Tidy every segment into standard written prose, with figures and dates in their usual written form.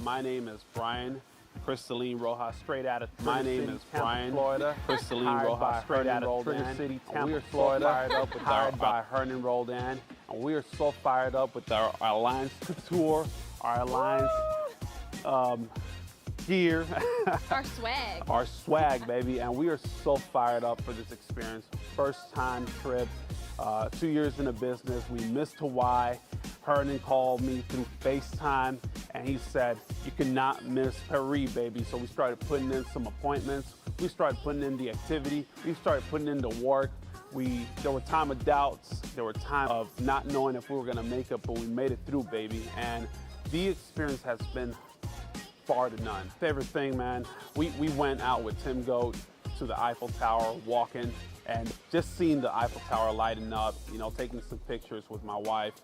My name is Brian Crystalline Rojas, straight out of Florida. Crystalline Rojas, straight out of Trigger City, Tampa, we are Florida. Fired up with hired by Hernan Roldan, and we are so fired up with our Alliance Couture, our Alliance gear, our swag, baby, and we are so fired up for this experience. First time trip, 2 years in the business. We missed Hawaii. Hernan called me through FaceTime, and he said, you cannot miss Paris, baby. So we started putting in some appointments. We started putting in the activity. We started putting in the work. There were time of doubts. There were time of not knowing if we were gonna make it, but we made it through, baby. And the experience has been far to none. Favorite thing, man, we went out with Tim Goat to the Eiffel Tower, walking, and just seeing the Eiffel Tower lighting up, you know, taking some pictures with my wife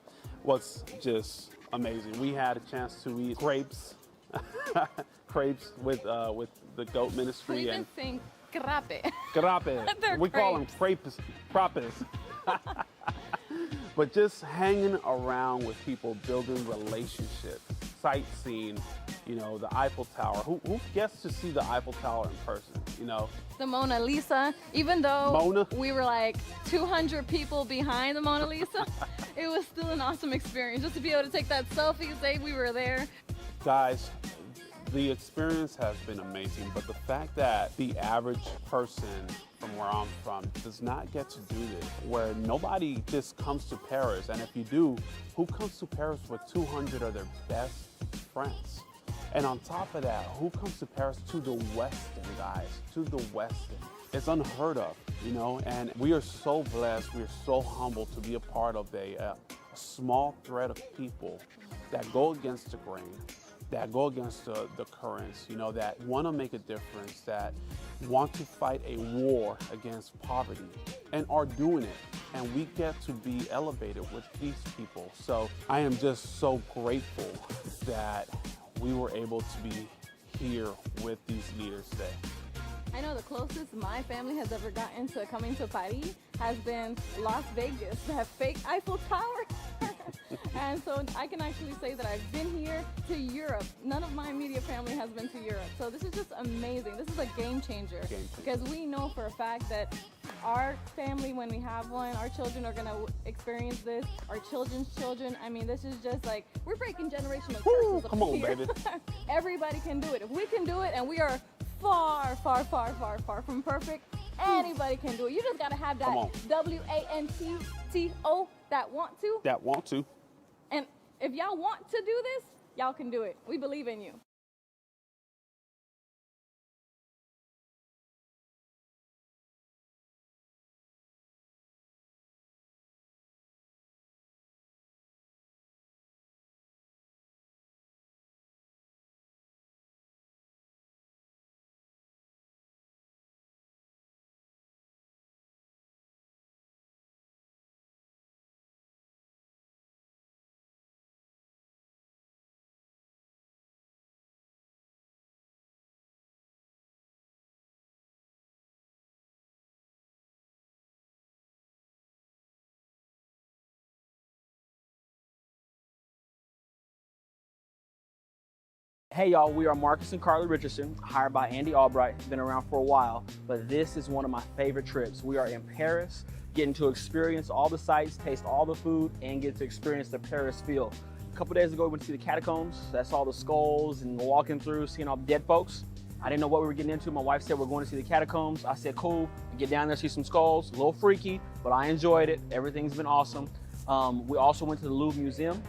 was just amazing. We had a chance to eat crepes, crepes with the Goat Ministry. We even sing crape. Crape. We call them crepes. But just hanging around with people, building relationships, sightseeing, you know, the Eiffel Tower. Who gets to see the Eiffel Tower in person, you know? The Mona Lisa, even though we were like 200 people behind the Mona Lisa, it was still an awesome experience just to be able to take that selfie, say we were there. Guys, the experience has been amazing, but the fact that the average person from where I'm from does not get to do this, where nobody just comes to Paris, and if you do, who comes to Paris with 200 of their best friends? And on top of that, who comes to Paris to the Westin, guys, to the Westin? It's unheard of, you know, and we are so blessed, we are so humbled to be a part of a small thread of people that go against the grain, that go against the currents, you know, that want to make a difference, that want to fight a war against poverty and are doing it. And we get to be elevated with these people. So I am just so grateful that we were able to be here with these leaders today. I know the closest my family has ever gotten to coming to Paris has been Las Vegas, that fake Eiffel Tower. And so I can actually say that I've been here to Europe. None of my immediate family has been to Europe. So this is just amazing. This is a game changer. Because we know for a fact that our family, when we have one, our children are gonna experience this, our children's children. I mean, this is just like, we're breaking generational curses. Come on, baby. Everybody can do it. If we can do it, and we are far, far, far, far, far from perfect, anybody can do it. You just gotta have that WANTTO, that want to. That want to. And if y'all want to do this, y'all can do it. We believe in you. Hey y'all, we are Marcus and Carly Richardson, hired by Andy Albright. Been around for a while, but this is one of my favorite trips. We are in Paris, getting to experience all the sights, taste all the food, and get to experience the Paris feel. A couple days ago, we went to see the catacombs. That's all the skulls and walking through, seeing all the dead folks. I didn't know what we were getting into. My wife said we're going to see the catacombs. I said, cool, get down there, see some skulls. A little freaky, but I enjoyed it. Everything's been awesome. We also went to the Louvre Museum.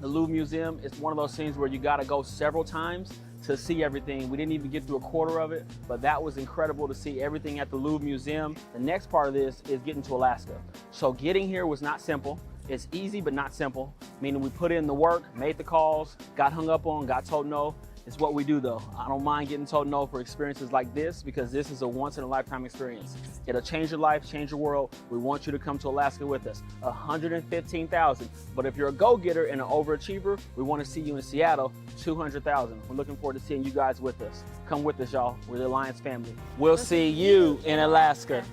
The Louvre Museum is one of those things where you gotta go several times to see everything. We didn't even get through a quarter of it, but that was incredible to see everything at the Louvre Museum. The next part of this is getting to Alaska. So getting here was not simple. It's easy, but not simple, meaning we put in the work, made the calls, got hung up on, got told no. It's what we do though. I don't mind getting told no for experiences like this because this is a once in a lifetime experience. It'll change your life, change your world. We want you to come to Alaska with us. 115,000. But if you're a go-getter and an overachiever, we want to see you in Seattle, 200,000. We're looking forward to seeing you guys with us. Come with us, y'all. We're the Alliance family. We'll see you in Alaska.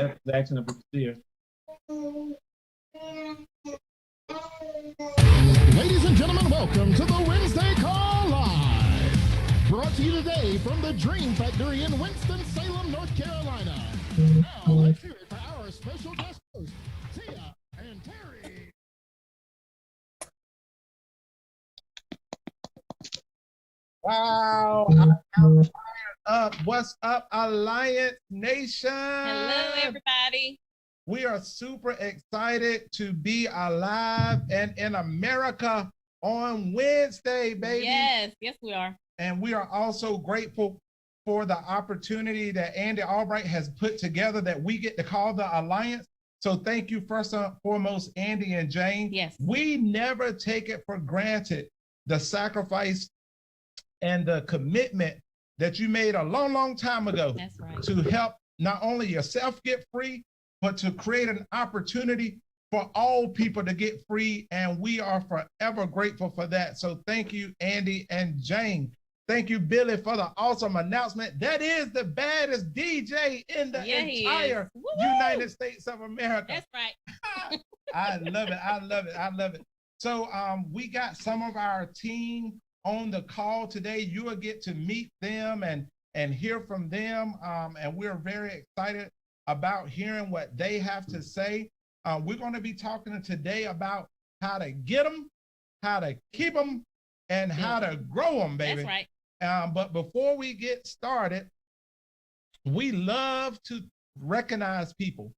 Yep, Jackson and Steer. Ladies and gentlemen, welcome to the Wednesday Call Live. Brought to you today from the Dream Factory in Winston-Salem, North Carolina. Now, let's hear it for our special guest hosts, Tia and Terry. Wow, I'm fired up. What's up, Alliance Nation? Hello, everybody. We are super excited to be alive and in America on Wednesday, baby. Yes, we are. And we are also grateful for the opportunity that Andy Albright has put together that we get to call the Alliance. So thank you first and foremost, Andy and Jane. Yes. We never take it for granted the sacrifice and the commitment that you made a long, long time ago. That's right. To help not only yourself get free, but to create an opportunity for all people to get free. And we are forever grateful for that. So thank you, Andy and Jane. Thank you, Billy, for the awesome announcement. That is the baddest DJ in the entire United States of America. That's right. I love it. I love it. I love it. So we got some of our team on the call today. You will get to meet them and hear from them. And we're very excited about hearing what they have to say. We're going to be talking today about how to get them, how to keep them, and how to grow them, baby. That's right. But before we get started, we love to recognize people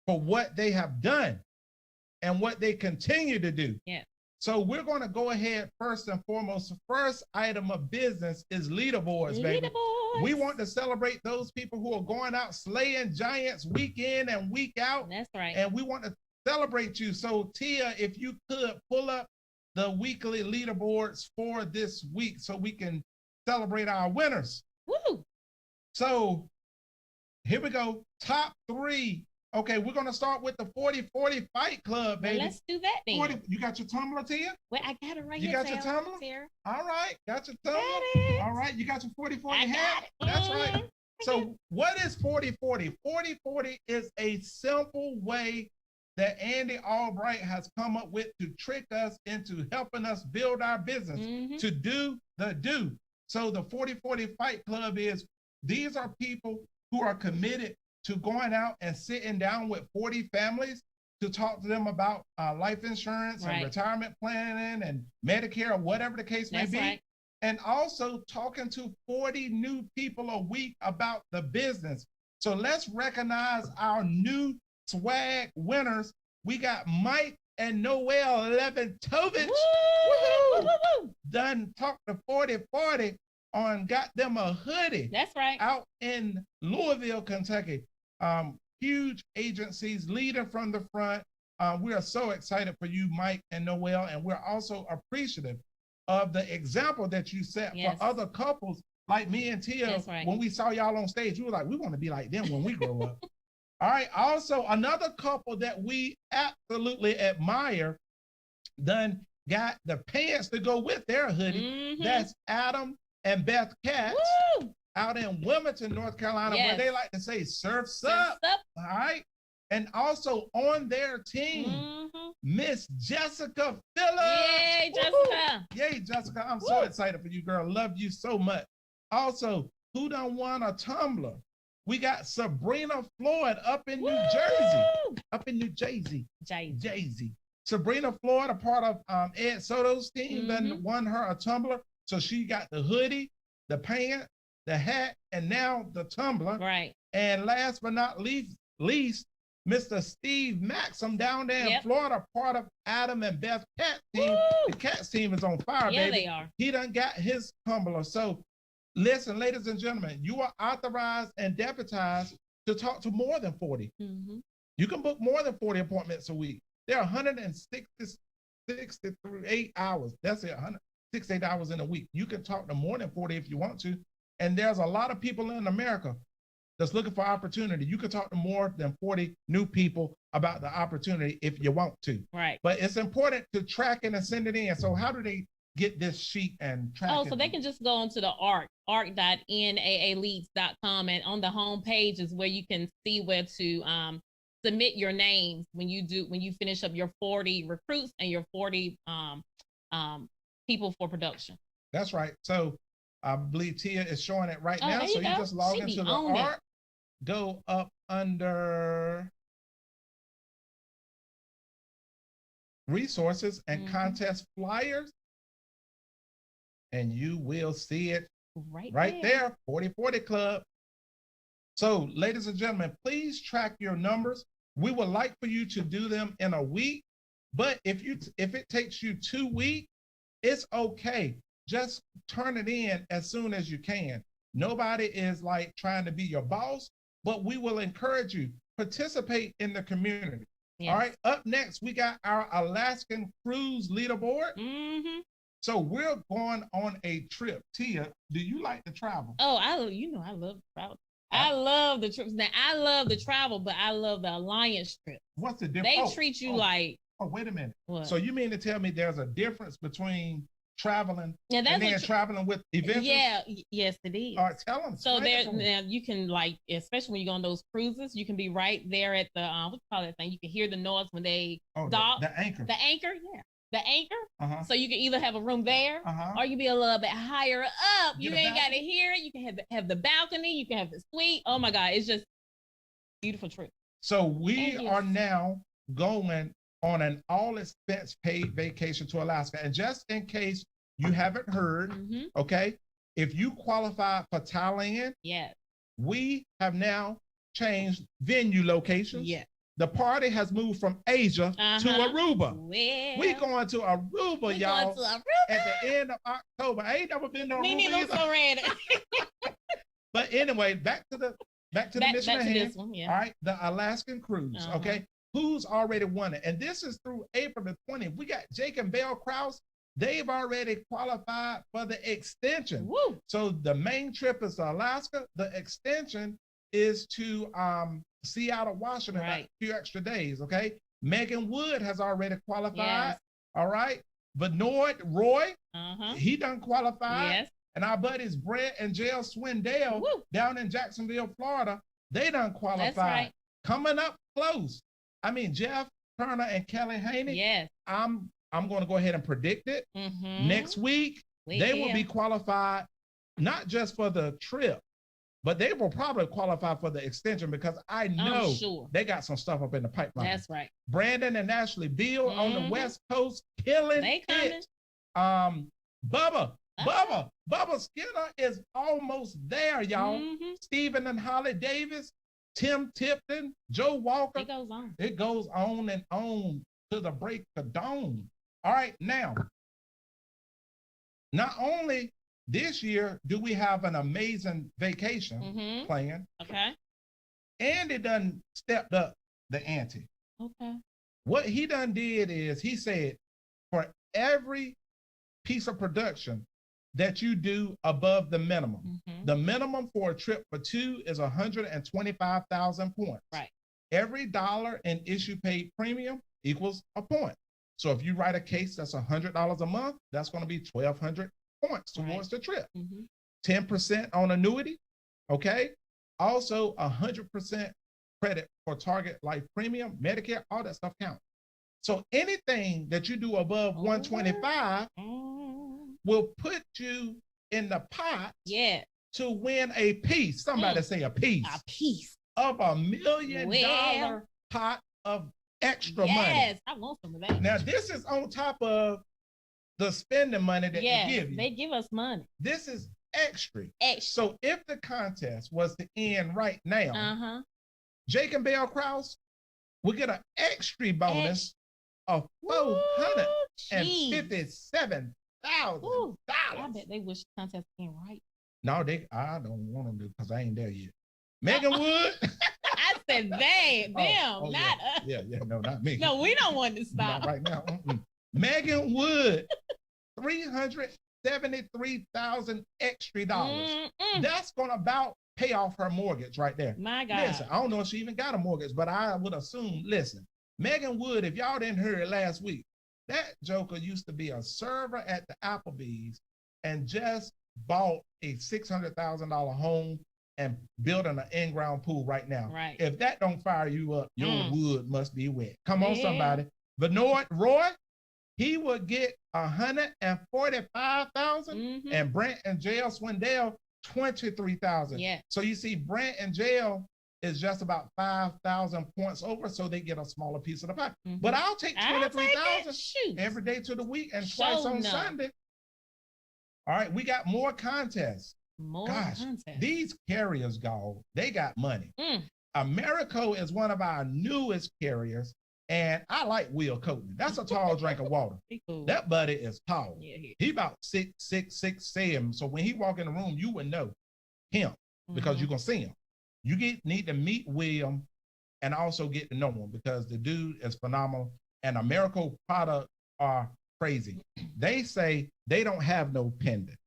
for what they have done and what they continue to do. Yeah. So we're going to go ahead first and foremost. The first item of business is leaderboards, baby. Leaderboards. We want to celebrate those people who are going out slaying giants week in and week out. That's right. And we want to celebrate you. So Tia, if you could pull up the weekly leaderboards for this week so we can celebrate our winners. Woo! So here we go. Top 3. Okay, we're going to start with the 40-40 Fight Club, baby. Well, let's do that then. 40, you got your tumbler, Tia? Well, I got it right You here. got your tumbler? Sarah. All right, got your tumbler. Got it. All right, you got your 40-40 I hat? got it. That's right. So what is 40-40? 40-40 is a simple way that Andy Albright has come up with to trick us into helping us build our business, to do the do. So the 40-40 Fight Club these are people who are committed to going out and sitting down with 40 families to talk to them about life insurance and retirement planning and Medicare or whatever the case may be. Right. And also talking to 40 new people a week about the business. So let's recognize our new swag winners. We got Mike and Noel Leventovich. Done talked to 40-40 on got them a hoodie. That's right. Out in Louisville, Kentucky. Huge agencies leading from the front. We are so excited for you, Mike and Noel, and we're also appreciative of the example that you set for other couples like me and Tia. When we saw y'all on stage, we were like, we want to be like them when we grow up. All right. Also, another couple that we absolutely admire done got the pants to go with their hoodie. That's Adam and Beth Katz out in Wilmington, North Carolina, where they like to say surfs up. All right. And also on their team, Miss Jessica Phillips. Yay, Jessica. Yay, Jessica. I'm so excited for you, girl. Love you so much. Also, who done won a tumbler? We got Sabrina Floyd up in New Jersey. Up in New Jersey. Jay-Z. Sabrina Floyd, a part of Ed Soto's team, done won her a tumbler. So she got the hoodie, the pants, the hat, and now the tumbler. Right. And last but not least, Mr. Steve Maxim down there in Florida, part of Adam and Beth Katz team. The Katz team is on fire, baby. Yeah, they are. He done got his tumbler. So listen, ladies and gentlemen, you are authorized and deputized to talk to more than 40. You can book more than 40 appointments a week. There are 168 hours. That's it, 168 hours in a week. You can talk to more than 40 if you want to. And there's a lot of people in America that's looking for opportunity. You can talk to more than 40 new people about the opportunity if you want to. Right. But it's important to track it and send it in. So how do they get this sheet and track it? Oh, so they can just go onto the arc.naaleads.com, and on the home page is where you can see where to submit your names when you finish up your 40 recruits and your 40 people for production. That's right. So I believe Tia is showing it right now. So you just log into the ARC, go up under resources and contest flyers, and you will see it right there, 40-40 Club. So ladies and gentlemen, please track your numbers. We would like for you to do them in a week, but if it takes you 2 weeks, it's okay. Just turn it in as soon as you can. Nobody is like trying to be your boss, but we will encourage you. Participate in the community. All right. Up next, we got our Alaskan cruise leaderboard. So we're going on a trip. Tia, do you like to travel? Oh, I love to travel. I love the trips. Now, I love the travel, but I love the alliance trip. What's the difference? They treat you like. Oh, wait a minute. What? So you mean to tell me there's a difference between traveling and then traveling with events? Yes, it is. All right, tell them. So now you can, like, especially when you go on those cruises, you can be right there at the what you call that thing? You can hear the noise when they dock. The anchor. The anchor, the anchor. So you can either have a room there, or you can be a little bit higher up. You ain't got to hear it. You can have the balcony. You can have the suite. Oh my God, it's just beautiful trip. So we are now going on an all-expense paid vacation to Alaska. And just in case you haven't heard, okay, if you qualify for Thailand, we have now changed venue locations. The party has moved from Asia to Aruba. We going to Aruba, y'all, at the end of October. I ain't never been to Aruba either. But anyway, back to the mission at hand. All right, the Alaskan cruise, okay? Who's already won it? And this is through April the 20th. We got Jake and Belle Krause. They've already qualified for the extension. So the main trip is to Alaska. The extension is to Seattle, Washington, a few extra days, okay? Megan Wood has already qualified, all right? Benoit Roy, he done qualified. And our buddies Brett and Jail Swindell down in Jacksonville, Florida, they done qualified. Coming up close. I mean, Jeff Turner and Kelly Haney, I'm going to go ahead and predict it. Next week, they will be qualified not just for the trip, but they will probably qualify for the extension because I know sure. they got some stuff up in the pipeline. That's right. Brandon and Ashley Beal on the West Coast killing They coming. it. Bubba Skinner is almost there, y'all. Stephen and Holly Davis, Tim Tipton, Joe Walker. It goes on. It goes on and on to the break of dawn. All right, now, not only this year do we have an amazing vacation plan. Okay. Andy done stepped up the ante. Okay. What he done did is he said, for every piece of production that you do above the minimum, the minimum for a trip for two is 125,000 points. Right. Every dollar in issue paid premium equals a point. So if you write a case that's $100 a month, that's going to be 1,200 points towards the trip. 10% on annuity, okay? Also 100% credit for Target Life Premium, Medicare, all that stuff counts. So anything that you do above 125 will put you in the pot to win a piece. Somebody say a piece. A piece. Of $1 million pot of extra money. Yes, I want some of that. Now, this is on top of the spending money that they give you. They give us money. This is extra. So if the contest was to end right now, Jake and Bell Krause will get an extra bonus of $457,000. I bet they wish the contest came right. No, I don't want them to because I ain't there yet. Megan Wood. I said them, not us. Yeah, no, not me. No, we don't want to stop. Not right now. Megan Wood, $373,000 extra dollars. That's gonna about pay off her mortgage right there. My God. Listen, I don't know if she even got a mortgage, but I would assume, listen, Megan Wood, if y'all didn't hear it last week, that joker used to be a server at the Applebee's and just bought a $600,000 home and building an in-ground pool right now. Right. If that don't fire you up, your wood must be wet. Come on, somebody. Benoit Roy, he would get $145,000, and Brent and Jail Swindell $23,000. Yeah. So you see, Brent and Jail is just about 5,000 points over, so they get a smaller piece of the pie. But I'll take 23,000 every day to the week and twice on Sunday. All right, we got more contests. These carriers, they got money. Americo is one of our newest carriers, and I like Will Coatman. That's a tall drink of water. Cool. That buddy is tall. Yeah, he about 6'7". So when he walk in the room, you would know him because you're gonna see him. You need to meet William and also get to know him because the dude is phenomenal. And Americo products are crazy. They say they don't have no pending.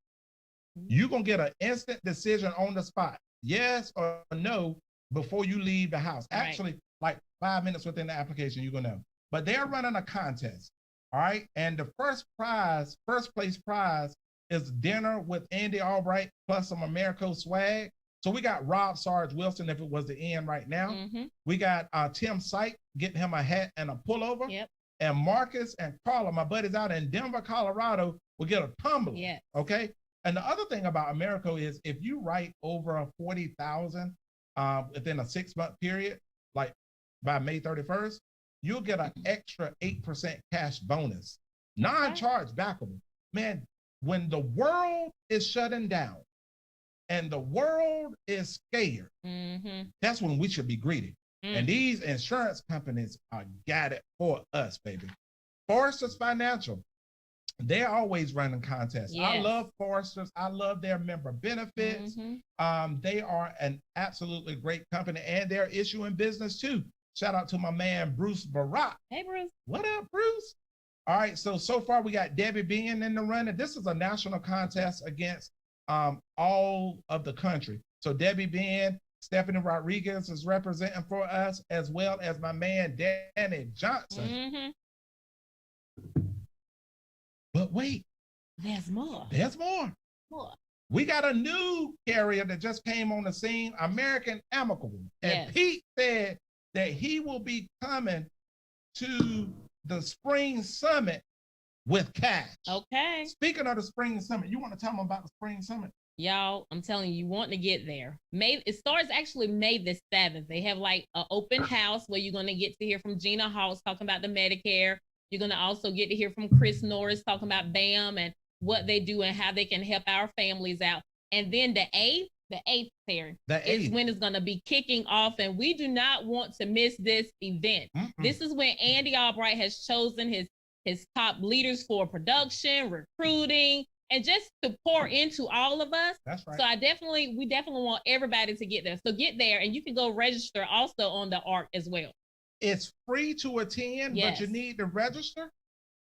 You're going to get an instant decision on the spot, yes or no, before you leave the house. Actually, like 5 minutes within the application, you're going to know. But they're running a contest, all right? And the first place prize is dinner with Andy Albright plus some Americo swag. So we got Rob Sarge Wilson, if it was the end right now. We got Tim Syke, getting him a hat and a pullover. And Marcus and Carla, my buddies out in Denver, Colorado, will get a tumbler. Okay? And the other thing about Americo is if you write over 40,000 within a 6-month period, like by May 31st, you'll get an extra 8% cash bonus, non-charge backable. Man, when the world is shutting down and the world is scared, that's when we should be greedy. And these insurance companies got it for us, baby. Foresters Financial, they're always running contests. I love Foresters. I love their member benefits. They are an absolutely great company, and they're issuing business too. Shout out to my man, Bruce Barak. Hey, Bruce. What up, Bruce? All right, so far we got Debbie being in the running. This is a national contest against all of the country. So Debbie being, Stephanie Rodriguez is representing for us, as well as my man, Danny Johnson. But wait. There's more. There's more. We got a new carrier that just came on the scene, American Amicable. And Pete said that he will be coming to the Spring Summit with cash. Okay. Speaking of the Spring Summit, you want to tell them about the Spring Summit? Y'all, I'm telling you, you want to get there. It starts actually May the 7th. They have like an open house where you're going to get to hear from Gina Hawes talking about the Medicare. You're going to also get to hear from Chris Norris talking about BAM and what they do and how they can help our families out. And then the 8th, Terry, is when it's going to be kicking off. And we do not want to miss this event. This is when Andy Albright has chosen his top leaders for production, recruiting, and just to pour into all of us. That's right. So we definitely want everybody to get there. So get there, and you can go register also on the ARC as well. It's free to attend, yes. but you need to register.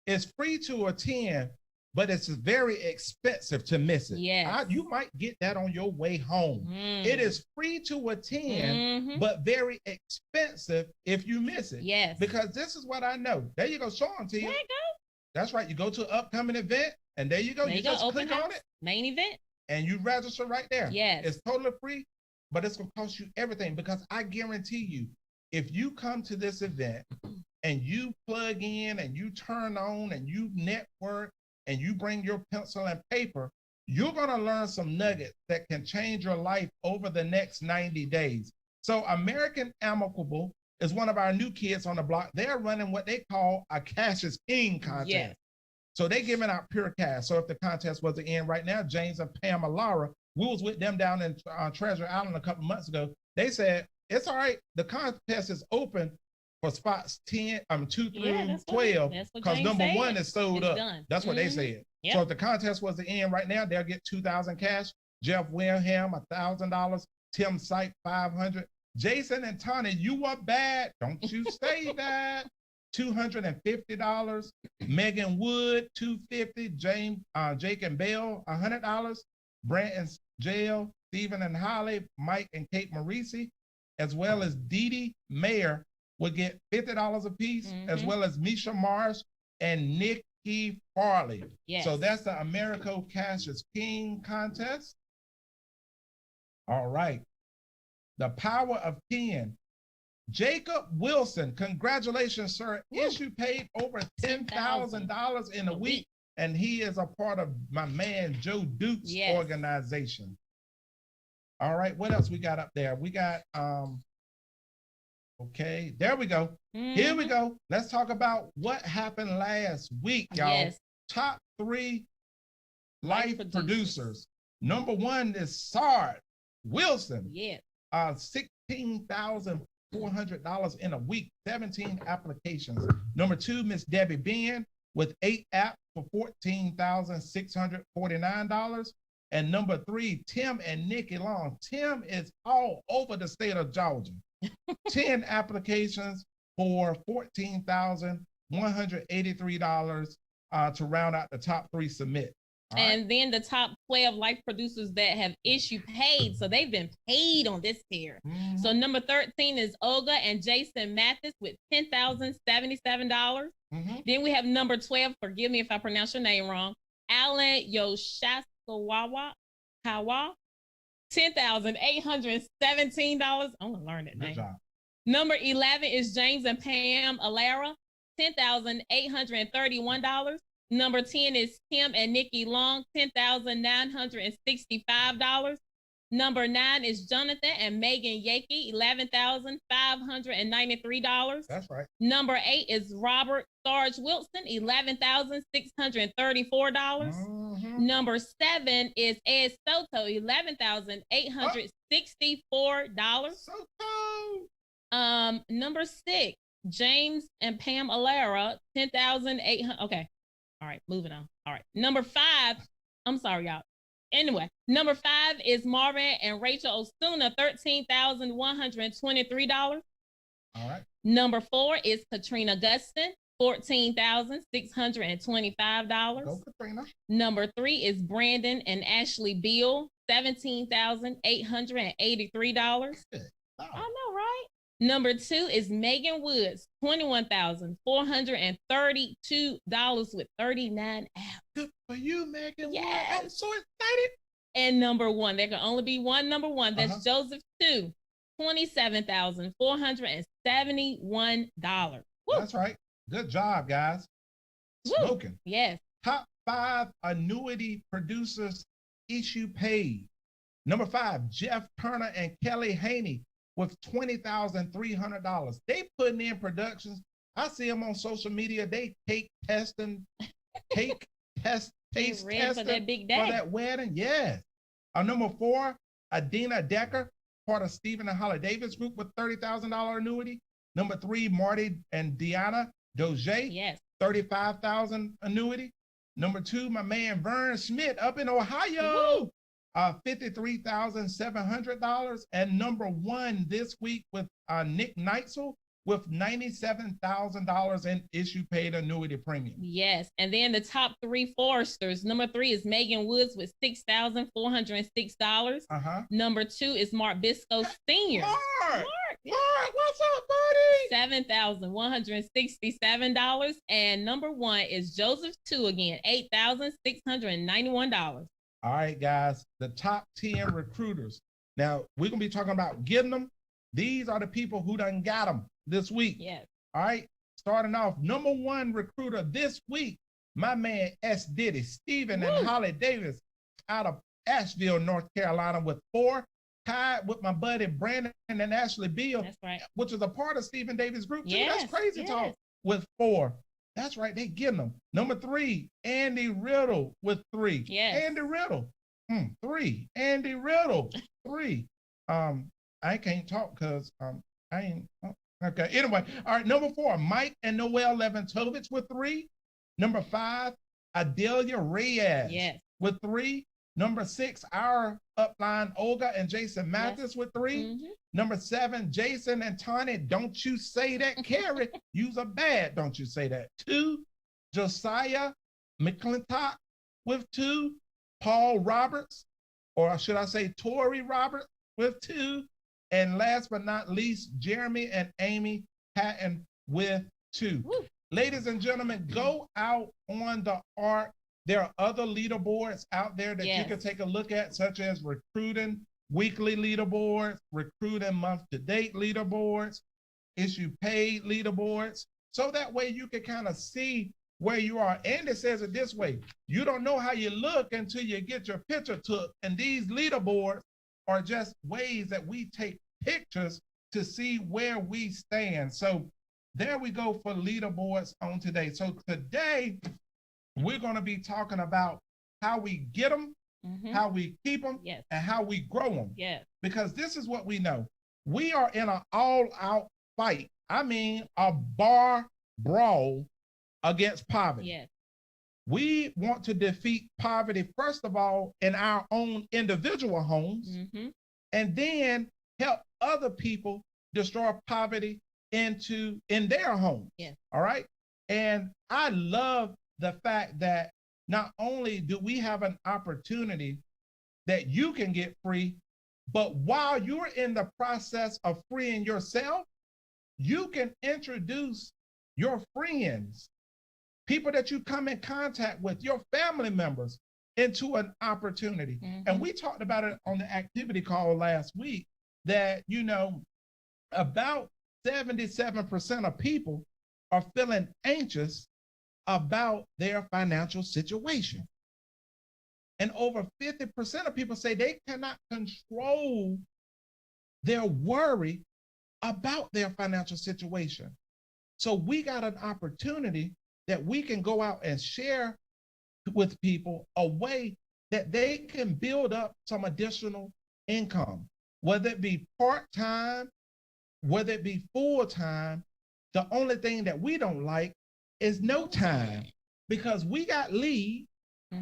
It's free to attend, but it's very expensive to miss it. Yes. You might get that on your way home. It is free to attend, but very expensive if you miss it. Yes. Because this is what I know. There you go, showing to you. There you go. That's right. You go to an upcoming event, and there you go. You just click on it. Main event. And you register right there. Yes. It's totally free, but it's going to cost you everything, because I guarantee you, if you come to this event and you plug in and you turn on and you network and you bring your pencil and paper, you're going to learn some nuggets that can change your life over the next 90 days. So American Amicable is one of our new kids on the block. They're running what they call a Cash is King contest. Yes. So they're giving out pure cash. So if the contest was to end right now, James and Pam Alara, we was with them down in Treasure Island a couple months ago. They said, it's all right. The contest is open for spots 2 through 12, because number 1 is sold up. Done. That's what they said. Yep. So if the contest was to end right now, they'll get $2,000 cash. Jeff Wilhelm, $1,000. Tim Syke, $500. Jason and Tony, you are bad. Don't you say that. $250. Megan Wood, $250. Jake and Bell, $100. Brent and Jail, Stephen and Holly, Mike and Kate Marisi, as well as Dee Dee Mayer will get $50 a piece, as well as Misha Marsh and Nikki Farley. Yes. So that's the Americo Cash is King contest. All right. The Power of 10. Jacob Wilson, congratulations, sir. Issue paid over $10,000 in a week, and he is a part of my man Joe Duke's organization. All right, what else we got up there? We got, okay, there we go. Here we go. Let's talk about what happened last week, y'all. Yes. Top 3 life producers. Number 1 is Sard Wilson. Yes. $16,400 in a week, 17 applications. Number 2, Miss Debbie Ben with 8 apps for $14,649. And number 3, Tim and Nikki Long. Tim is all over the state of Georgia. 10 applications for $14,183 to round out the top 3 submit. And then the top 12 life producers that have issue paid. So they've been paid on this tier. So number 13 is Olga and Jason Mathis with $10,077. Then we have number 12, forgive me if I pronounce your name wrong, Alan Yoshaskawa, $10,817. I'm gonna learn that name. Good job. Number 11 is James and Pam Alara, $10,831. Number 10 is Tim and Nikki Long, $10,965. Number 9 is Jonathan and Megan Yakey, $11,593. That's right. Number 8 is Robert Sarge Wilson, $11,634. Number 7 is Ed Soto, $11,864. Soto. Number 6, James and Pam Alara, $10,800. Okay. All right, moving on. All right. Number 5, I'm sorry, y'all. Anyway, number 5 is Marvin and Rachel Osuna, $13,123. All right. Number 4 is Katrina Gustin, $14,625. Go Katrina. Number 3 is Brandon and Ashley Beal, $17,883. Oh. I know, right? Number 2 is Megan Woods, $21,432 with 39 apps. Good for you, Megan. Yes. I'm so excited. And number 1, there can only be one number 1. That's Joseph 2, $27,471. That's right. Good job, guys. Smoking. Yes. Top 5 annuity producers issue paid. Number 5, Jeff Turner and Kelly Haney with $20,300. They putting in productions. I see them on social media. They taste testing They ready for that big day. for that wedding. Yes. Number 4, Adina Decker, part of Stephen and Holly Davis group with $30,000 annuity. Number 3, Marty and Deanna Doge, Yes. $35,000 annuity. Number 2, my man Vern Schmidt up in Ohio, $53,700. And number 1 this week with Nick Neitzel with $97,000 in issue paid annuity premium. Yes. And then the top 3 Foresters. Number 3 is Megan Woods with $6,406. Number 2 is Mark Bisco Sr. Mark, what's up, buddy? $7,167. And number 1 is Joseph 2 again, $8,691. All right, guys, the top 10 recruiters. Now, we're going to be talking about getting them. These are the people who done got them this week. Yes. All right, starting off, number 1 recruiter this week, my man S. Diddy, Stephen and Holly Davis out of Asheville, North Carolina with 4, tied with my buddy Brandon and Ashley Beal, That's right. which is a part of Stephen Davis group too. Yes, That's crazy talk, with 4. That's right, they getting them. Number 3, Andy Riddle with 3. Yes. Andy Riddle, 3. Andy Riddle, 3. I can't talk because I ain't. Okay. Anyway, all right. Number 4, Mike and Noel Leventovich with 3. Number 5, Adelia Reyes with 3. Number 6, our upline Olga and Jason Mathis with 3. Number 7, Jason and Tani. Don't you say that, Carrie? You's a bad. Don't you say that. 2, Josiah McClintock with 2. Paul Roberts, or should I say Tori Roberts with 2. And last but not least, Jeremy and Amy Patton with 2. Woo. Ladies and gentlemen, go out on the ARC. There are other leaderboards out there that you can take a look at, such as recruiting weekly leaderboards, recruiting month-to-date leaderboards, issue paid leaderboards. So that way you can kind of see where you are. Andy says it this way: you don't know how you look until you get your picture took. And these leaderboards are just ways that we take pictures to see where we stand. So there we go for leaderboards on today. So today we're going to be talking about how we get them, how we keep them, and how we grow them. Because this is what we know. We are in an all-out fight. I mean, a bar brawl against poverty. We want to defeat poverty, first of all, in our own individual homes, and then help other people destroy poverty in their homes. All right. And I love the fact that not only do we have an opportunity that you can get free, but while you're in the process of freeing yourself, you can introduce your friends, people that you come in contact with, your family members, into an opportunity. And we talked about it on the activity call last week that, you know, about 77% of people are feeling anxious about their financial situation. And over 50% of people say they cannot control their worry about their financial situation. So we got an opportunity that we can go out and share with people a way that they can build up some additional income, whether it be part-time, whether it be full-time. The only thing that we don't like is no time, because we got leads,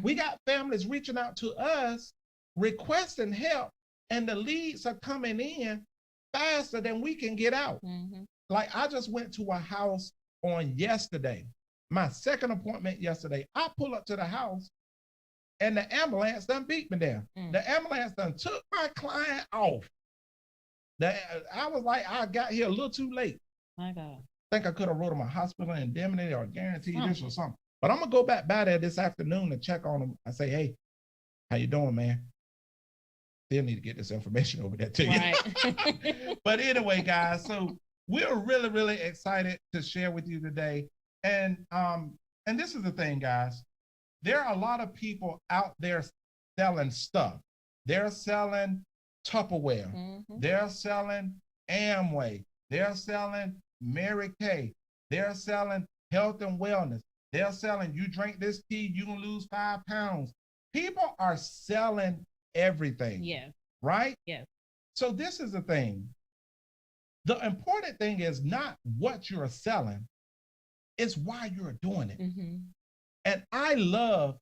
we got families reaching out to us requesting help, and the leads are coming in faster than we can get out. Like I just went to a house on yesterday, my second appointment yesterday. I pull up to the house and the ambulance done beat me there. The ambulance done took my client off. I was like, I got here a little too late. My God. I think I could have wrote him a hospital indemnity or guaranteed this or something. But I'm gonna go back by there this afternoon to check on him. I say, hey, how you doing, man? Still need to get this information over there to you. But anyway, guys, so we're really, really excited to share with you today. And this is the thing, guys. There are a lot of people out there selling stuff. They're selling Tupperware. Mm-hmm. They're selling Amway. They're selling Mary Kay. They're selling health and wellness. They're selling, you drink this tea, you can lose 5 pounds. People are selling everything. Yes. Right? Yes. So this is the thing. The important thing is not what you're selling, it's why you're doing it. Mm-hmm. And I love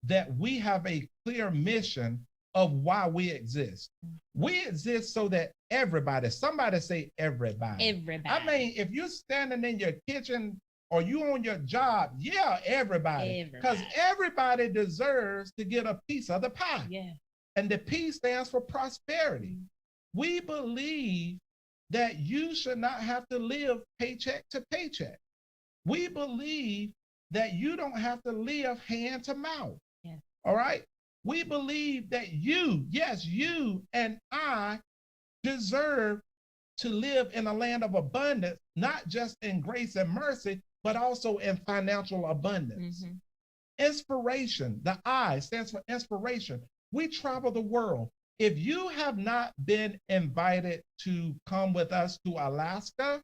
that we have a clear mission of why we exist. We exist so that everybody, somebody say everybody. Everybody. I mean, if you're standing in your kitchen or you on your job, yeah, everybody. Because everybody deserves to get a piece of the pie. Yeah. And the P stands for prosperity. We believe that you should not have to live paycheck to paycheck. We believe that you don't have to live hand to mouth. Yes. All right? We believe that you, yes, you and I deserve to live in a land of abundance, not just in grace and mercy, but also in financial abundance. Mm-hmm. Inspiration, the I stands for inspiration. We travel the world. If you have not been invited to come with us to Alaska,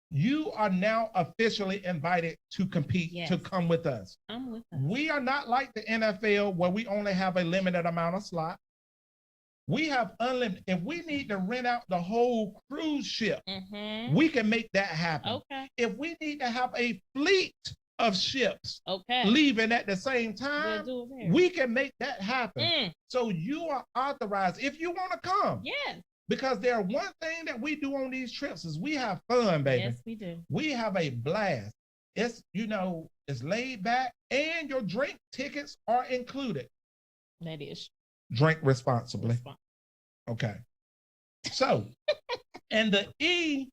you are now officially invited to compete, to come with us. I'm with us. We are not like the NFL where we only have a limited amount of slots. We have unlimited. If we need to rent out the whole cruise ship, we can make that happen. Okay. If we need to have a fleet of ships leaving at the same time, we can make that happen. So you are authorized if you want to come. Yes. Because there one thing that we do on these trips is we have fun, baby. Yes, we do. We have a blast. It's, it's laid back and your drink tickets are included. That is. Drink responsibly. Okay. So, and the E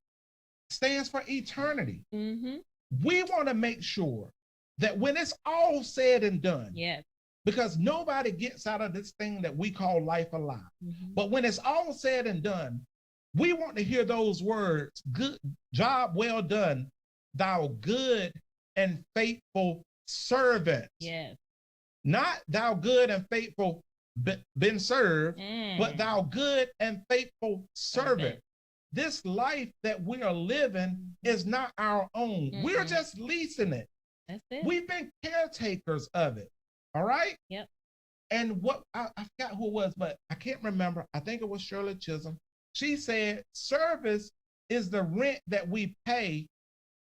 stands for eternity. Mm-hmm. We want to make sure that when it's all said and done, because nobody gets out of this thing that we call life alive. Mm-hmm. But when it's all said and done, we want to hear those words, good job, well done, thou good and faithful servant. Yes. Not thou good and faithful been served, but thou good and faithful servant. This life that we are living is not our own. We're just leasing it. That's it. We've been caretakers of it. All right? Yep. And what I forgot who it was, but I can't remember. I think it was Shirley Chisholm. She said, service is the rent that we pay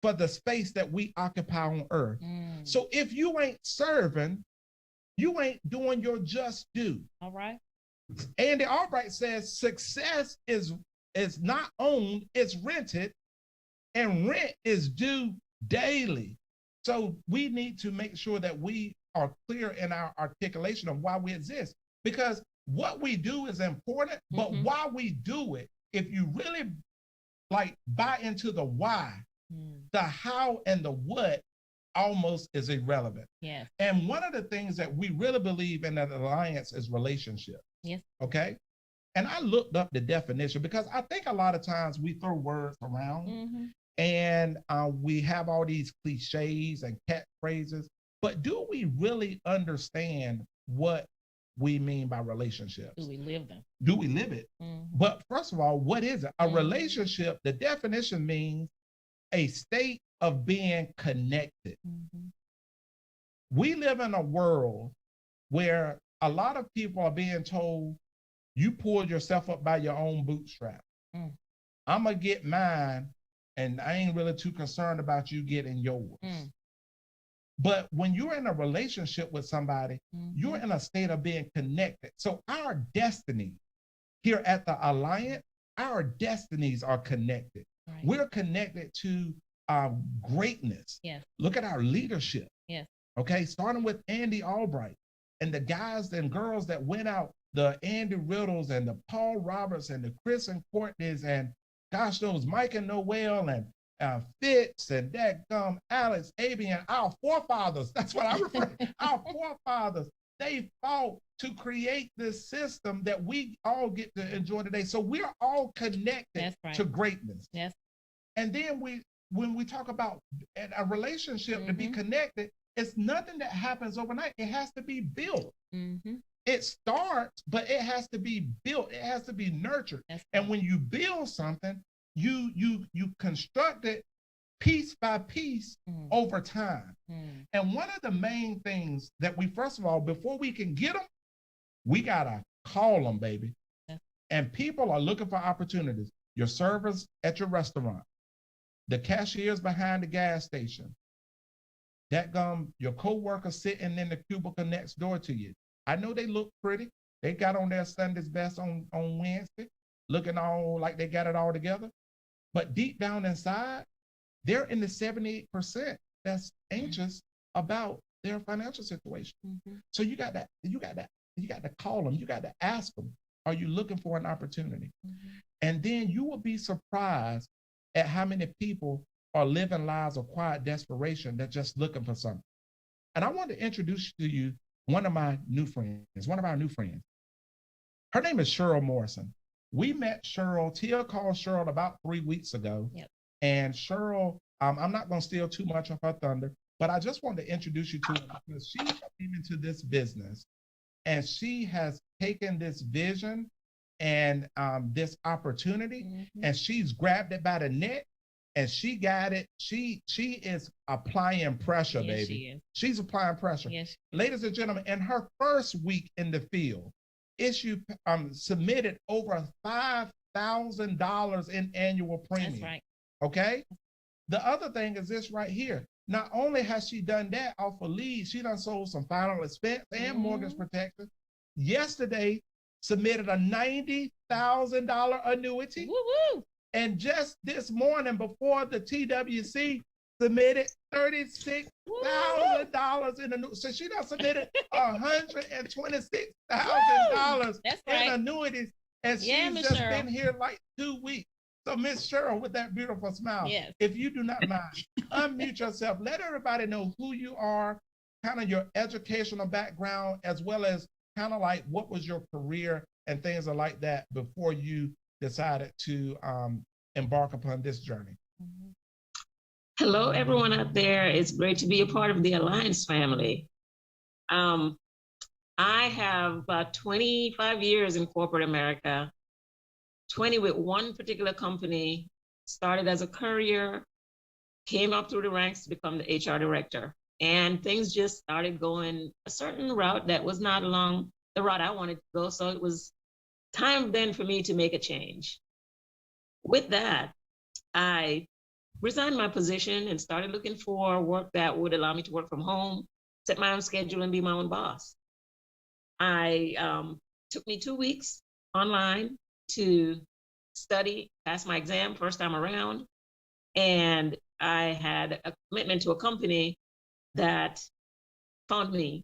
for the space that we occupy on earth. So if you ain't serving, you ain't doing your just due. All right. Andy Albright says success is not owned, it's rented, and rent is due daily. So we need to make sure that we are clear in our articulation of why we exist, because what we do is important, but why we do it, if you really buy into the why, the how and the what almost is irrelevant. Yes. And one of the things that we really believe in an alliance is relationship. Yes. Okay. And I looked up the definition because I think a lot of times we throw words around and we have all these cliches and catchphrases, but do we really understand what we mean by relationships? Do we live them? Do we live it? But first of all, what is it? A relationship, the definition means a state of being connected. We live in a world where a lot of people are being told, you pulled yourself up by your own bootstrap. I'm going to get mine, and I ain't really too concerned about you getting yours. But when you're in a relationship with somebody, you're in a state of being connected. So our destiny here at the Alliance, our destinies are connected. Right. We're connected to greatness. Yes. Look at our leadership. Yes. Okay, starting with Andy Albright and the guys and girls that went out, the Andy Riddles and the Paul Roberts and the Chris and Courtneys and gosh knows Mike and Noel and Fitz and Dadgum, Alex, Abian, our forefathers, that's what I refer to, our forefathers, they fought to create this system that we all get to enjoy today. So we're all connected to greatness. Yes. And then when we talk about a relationship to be connected, it's nothing that happens overnight. It has to be built. It it starts, but it has to be built. It has to be nurtured. And when you build something, you construct it piece by piece over time. And one of the main things that we, first of all, before we can get them, we gotta call them, baby. And people are looking for opportunities. Your servers at your restaurant, the cashiers behind the gas station, your co-worker sitting in the cubicle next door to you. I know they look pretty. They got on their Sunday's best on Wednesday, looking all like they got it all together. But deep down inside, they're in the 78% that's anxious about their financial situation. So you got to call them. You got to ask them, are you looking for an opportunity? And then you will be surprised at how many people are living lives of quiet desperation that's just looking for something. And I want to introduce to you one of our new friends. Her name is Cheryl Morrison. We met Cheryl, Tia called Cheryl about 3 weeks ago. And Cheryl, I'm not going to steal too much of her thunder, but I just want to introduce you to her because she came into this business and she has taken this vision and this opportunity and she's grabbed it by the neck and she got it. She is applying pressure, baby. She's applying pressure. Ladies and gentlemen, in her first week in the field, submitted over $5,000 in annual premium. That's right. Okay. The other thing is this right here. Not only has she done that off a lead, she done sold some final expense and mortgage protection. Yesterday, submitted a $90,000 annuity. Woo-woo. And just this morning before the TWC, submitted $36,000 in annuity. So she done submitted $126,000 in annuities. And she's just been here like 2 weeks. So Miss Cheryl, with that beautiful smile, if you do not mind, unmute yourself. Let everybody know who you are, kind of your educational background, as well as kind of like what was your career and things like that before you decided to embark upon this journey. Hello, everyone out there. It's great to be a part of the Alliance family. I have about 25 years in corporate America, 20 with one particular company, started as a courier, came up through the ranks to become the HR director. And things just started going a certain route that was not along the route I wanted to go. So it was time then for me to make a change. With that, I resigned my position and started looking for work that would allow me to work from home, set my own schedule and be my own boss. Took me 2 weeks online to study, pass my exam first time around. And I had a commitment to a company that found me.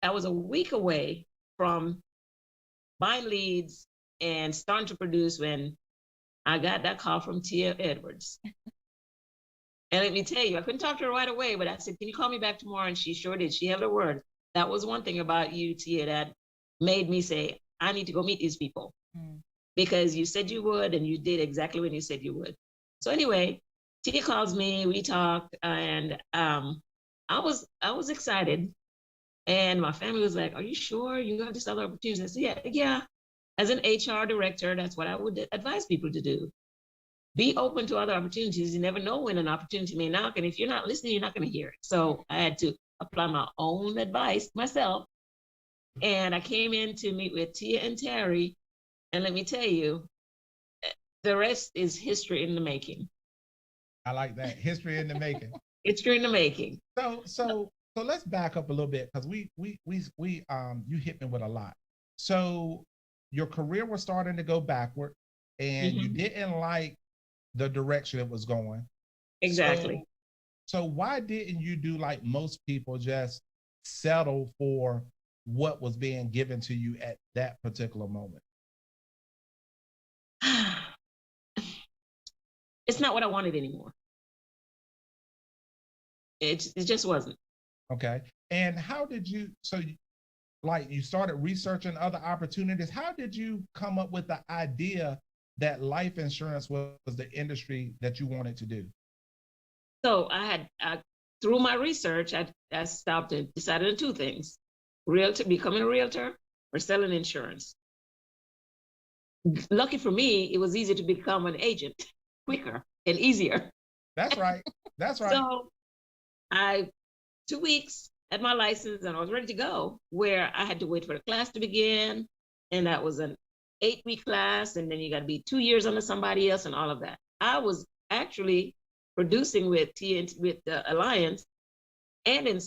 I was a week away from buying leads and starting to produce when I got that call from Tia Edwards. And let me tell you, I couldn't talk to her right away, but I said, can you call me back tomorrow? And she sure did. She held her word. That was one thing about you, Tia, that made me say, I need to go meet these people because you said you would, and you did exactly when you said you would. So anyway, Tia calls me, we talked, and I was excited. And my family was like, are you sure you have this other opportunity? I said, yeah. As an HR director, that's what I would advise people to do. Be open to other opportunities. You never know when an opportunity may knock. And if you're not listening, you're not going to hear it. So I had to apply my own advice myself. And I came in to meet with Tia and Terry. And let me tell you, the rest is history in the making. I like that. History in the making. History in the making. So let's back up a little bit because you hit me with a lot. So your career was starting to go backward and you didn't like the direction it was going. Exactly. So why didn't you do like most people, just settle for what was being given to you at that particular moment? It's not what I wanted anymore. It just wasn't. Okay. And how did you, like you started researching other opportunities. How did you come up with the idea that life insurance was the industry that you wanted to do? So through my research, I stopped and decided on two things. becoming a realtor, or selling insurance. Lucky for me, it was easier to become an agent, quicker and easier. That's right. That's right. So I 2 weeks at my license and I was ready to go, where I had to wait for the class to begin. And that was an 8-week class. And then you got to be 2 years under somebody else and all of that. I was actually producing with the Alliance and in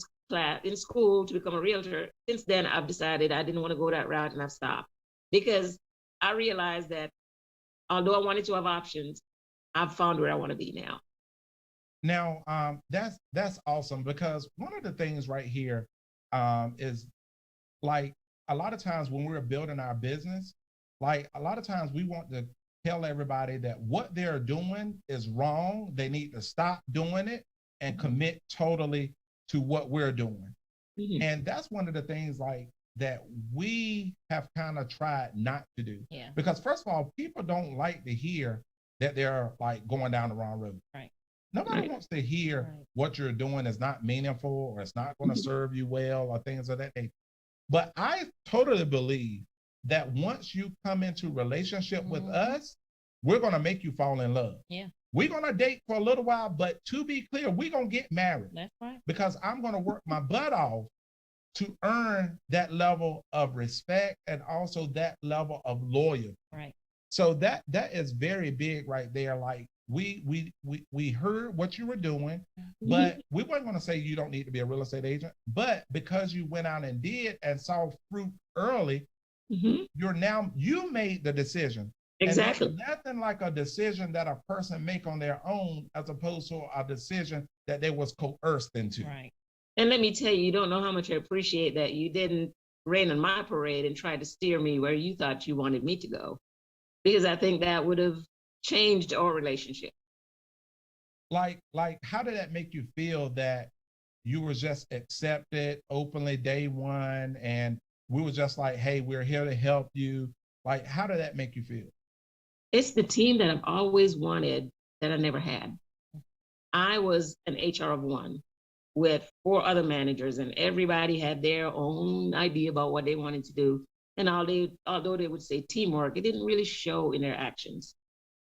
school to become a realtor. Since then, I've decided I didn't want to go that route, and I've stopped because I realized that although I wanted to have options, I've found where I want to be now. Now, that's awesome, because one of the things right here is, like, a lot of times when we're building our business, like, a lot of times we want to tell everybody that what they're doing is wrong. They need to stop doing it and commit totally to what we're doing. Mhm. And that's one of the things, like, that we have kind of tried not to do. Yeah. Because first of all, people don't like to hear that they're, like, going down the wrong road. Right. Nobody Right. wants to hear Right. what you're doing is not meaningful or it's not going to serve you well or things of that nature. But I totally believe that once you come into relationship with us, we're going to make you fall in love. Yeah. We're going to date for a little while, but to be clear, we're going to get married, That's right. because I'm going to work my butt off to earn that level of respect and also that level of loyalty. Right. So that is very big right there. Like, we heard what you were doing, but we weren't going to say you don't need to be a real estate agent. But because you went out and did and saw fruit early, Mhm. you made the decision. Exactly. And there's nothing like a decision that a person make on their own as opposed to a decision that they was coerced into. Right. And let me tell you, you don't know how much I appreciate that you didn't rain on my parade and try to steer me where you thought you wanted me to go, because I think that would have changed our relationship. Like, how did that make you feel that you were just accepted openly day one and we were just like, hey, we're here to help you? Like, how did that make you feel? It's the team that I've always wanted that I never had. I was an HR of one with 4 other managers, and everybody had their own idea about what they wanted to do. And although they would say teamwork, it didn't really show in their actions.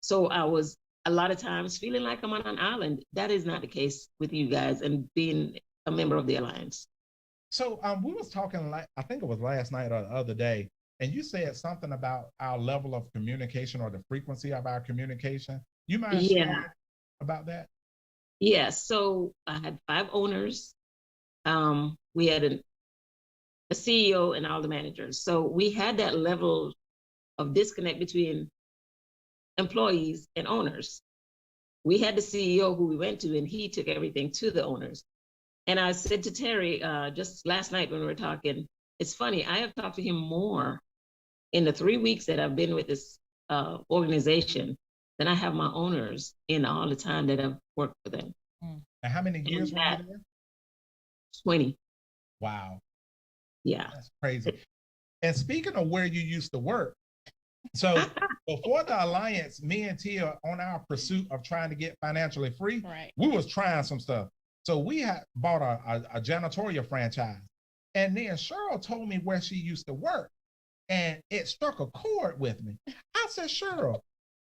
So I was a lot of times feeling like I'm on an island. That is not the case with you guys and being a member of the Alliance. So we was talking, like, I think it was last night or the other day, and you said something about our level of communication or the frequency of our communication. You mind sharing about that? Yes. So I had 5 owners. We had a CEO and all the managers. So we had that level of disconnect between employees and owners. We had the CEO who we went to, and he took everything to the owners. And I said to Terry just last night when we were talking, it's funny, I have talked to him more in the 3 weeks that I've been with this organization than I have my owners in all the time that I've worked for them. And how many years were you there? 20. Wow. Yeah. That's crazy. And speaking of where you used to work, so before the Alliance, me and Tia, on our pursuit of trying to get financially free, Right. we was trying some stuff. So we had bought a janitorial franchise. And then Cheryl told me where she used to work. And it struck a chord with me. I said, Cheryl,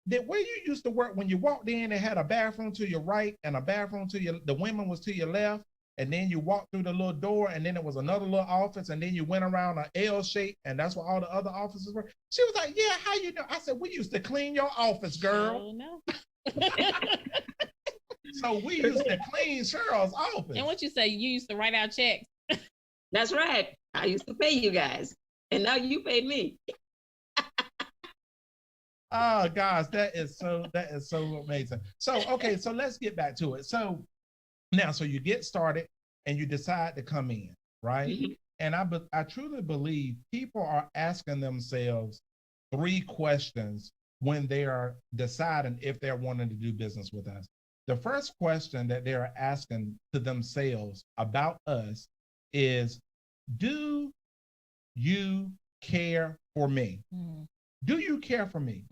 that where you used to work, when you walked in, it had a bathroom to your right and a bathroom to the women was to your left. And then you walked through the little door, and then it was another little office, and then you went around an L shape, and that's where all the other offices were. She was like, yeah, how you know? I said, we used to clean your office, girl. Oh, no. So we used to clean Cheryl's office. And what you say, you used to write out checks. That's right. I used to pay you guys, and now you pay me. Oh gosh, that is so amazing. So okay, so let's get back to it. So now, so you get started and you decide to come in, right? Mhm. And I truly believe people are asking themselves 3 questions when they are deciding if they're wanting to do business with us. The first question that they're asking to themselves about us is, do you care for me? Do you care for me?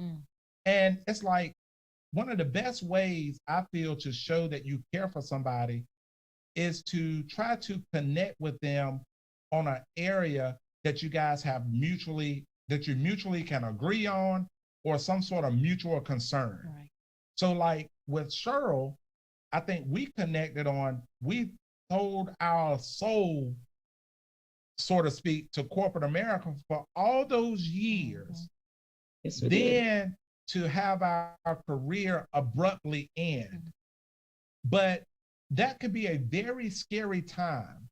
And it's like, one of the best ways I feel to show that you care for somebody is to try to connect with them on an area that you guys have that you mutually can agree on, or some sort of mutual concern. Right. So like with Cheryl, I think we connected on, we sold our soul, so to speak, to corporate America for all those years. Yes, we did. Then to have our career abruptly end. But that could be a very scary time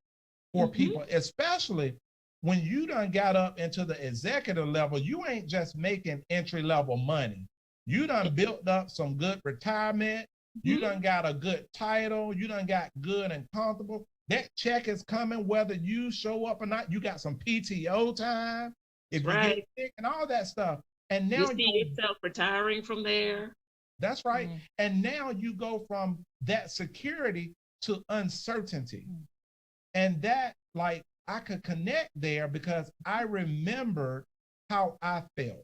for people, especially when you done got up into the executive level. You ain't just making entry level money. You done built up some good retirement. You done got a good title. You done got good and comfortable. That check is coming whether you show up or not. You got some PTO time if you get sick and all that stuff. And now you see yourself retiring from there. That's right. And now you go from that security to uncertainty. And that, like, I could connect there because I remembered how I felt.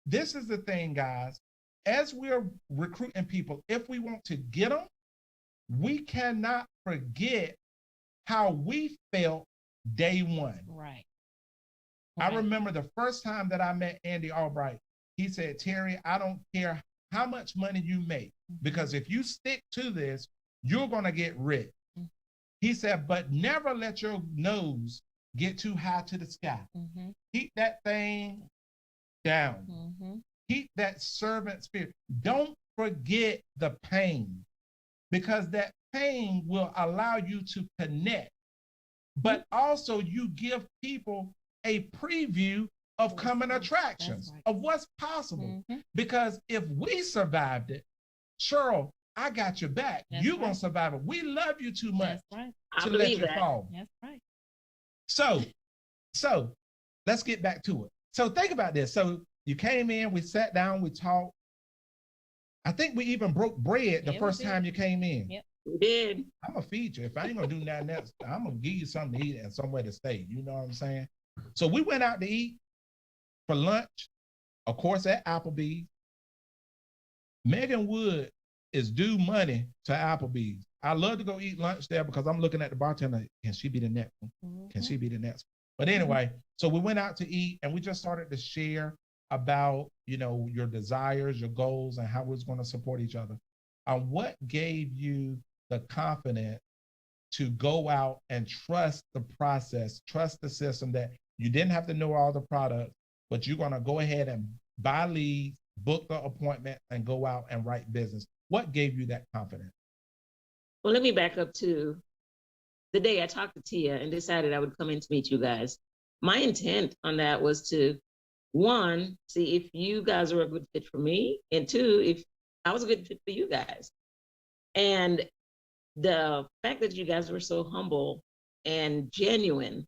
This is the thing, guys. As we're recruiting people, if we want to get them, we cannot forget how we felt day one. Right. I remember the first time that I met Andy Albright, he said, Terry, I don't care how much money you make, because if you stick to this, you're going to get rich. He said, but never let your nose get too high to the sky. Keep that thing down. Keep that servant spirit. Don't forget the pain, because that pain will allow you to connect. But also you give people a preview of coming attractions, of what's possible. Because if we survived it, Cheryl, I got your back. You're going to survive it. We love you too much to let you fall. That's right. So let's get back to it. So think about this. So you came in, we sat down, we talked. I think we even broke bread the first time you came in. Yep. We did. I'm gonna feed you. If I ain't gonna do nothing else, I'm gonna give you something to eat and somewhere to stay. You know what I'm saying? So we went out to eat for lunch, of course, at Applebee's. Megan Wood is due money to Applebee's. I love to go eat lunch there because I'm looking at the bartender. Can she be the next one? Can she be the next one? But anyway, so we went out to eat and we just started to share about, you know, your desires, your goals, and how we're going to support each other. What gave you the confidence to go out and trust the process, trust the system, that you didn't have to know all the products, but you're going to go ahead and buy leads, book the appointment, and go out and write business? What gave you that confidence? Well, let me back up to the day I talked to Tia and decided I would come in to meet you guys. My intent on that was to, one, see if you guys are a good fit for me, and two, if I was a good fit for you guys. And the fact that you guys were so humble and genuine,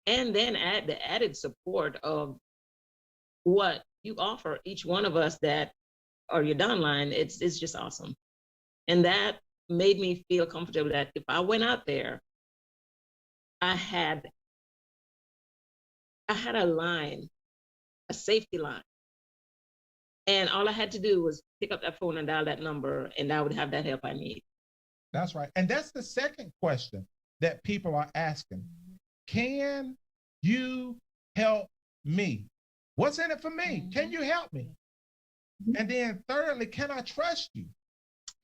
and then add the added support of what you offer each one of us that are your downline, it's just awesome. And that made me feel comfortable that if I went out there, I had a line, a safety line. And all I had to do was pick up that phone and dial that number, and I would have that help I need. That's right. And that's the second question that people are asking. Can you help me? What's in it for me? Can you help me? And then thirdly, can I trust you?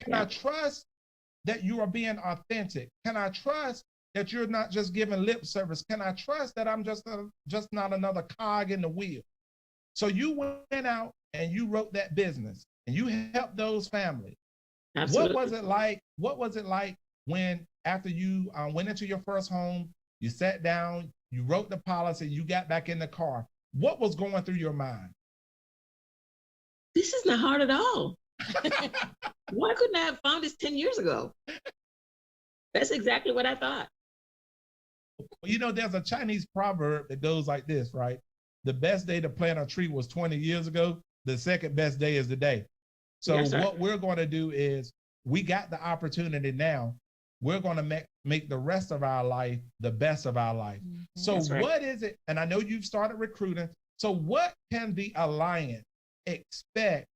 Can I trust that you are being authentic? Can I trust that you're not just giving lip service? Can I trust that I'm just not another cog in the wheel? So you went out and you wrote that business and you helped those families. Absolutely. What was it like when, after you went into your first home, you sat down, you wrote the policy, you got back in the car? What was going through your mind? This is not hard at all. Why couldn't I have found this 10 years ago? That's exactly what I thought. You know, there's a Chinese proverb that goes like this, right? The best day to plant a tree was 20 years ago. The second best day is today. So what we're going to do is, we got the opportunity now. We're going to make the rest of our life the best of our life. So what is it? And I know you've started recruiting. So what can the Alliance expect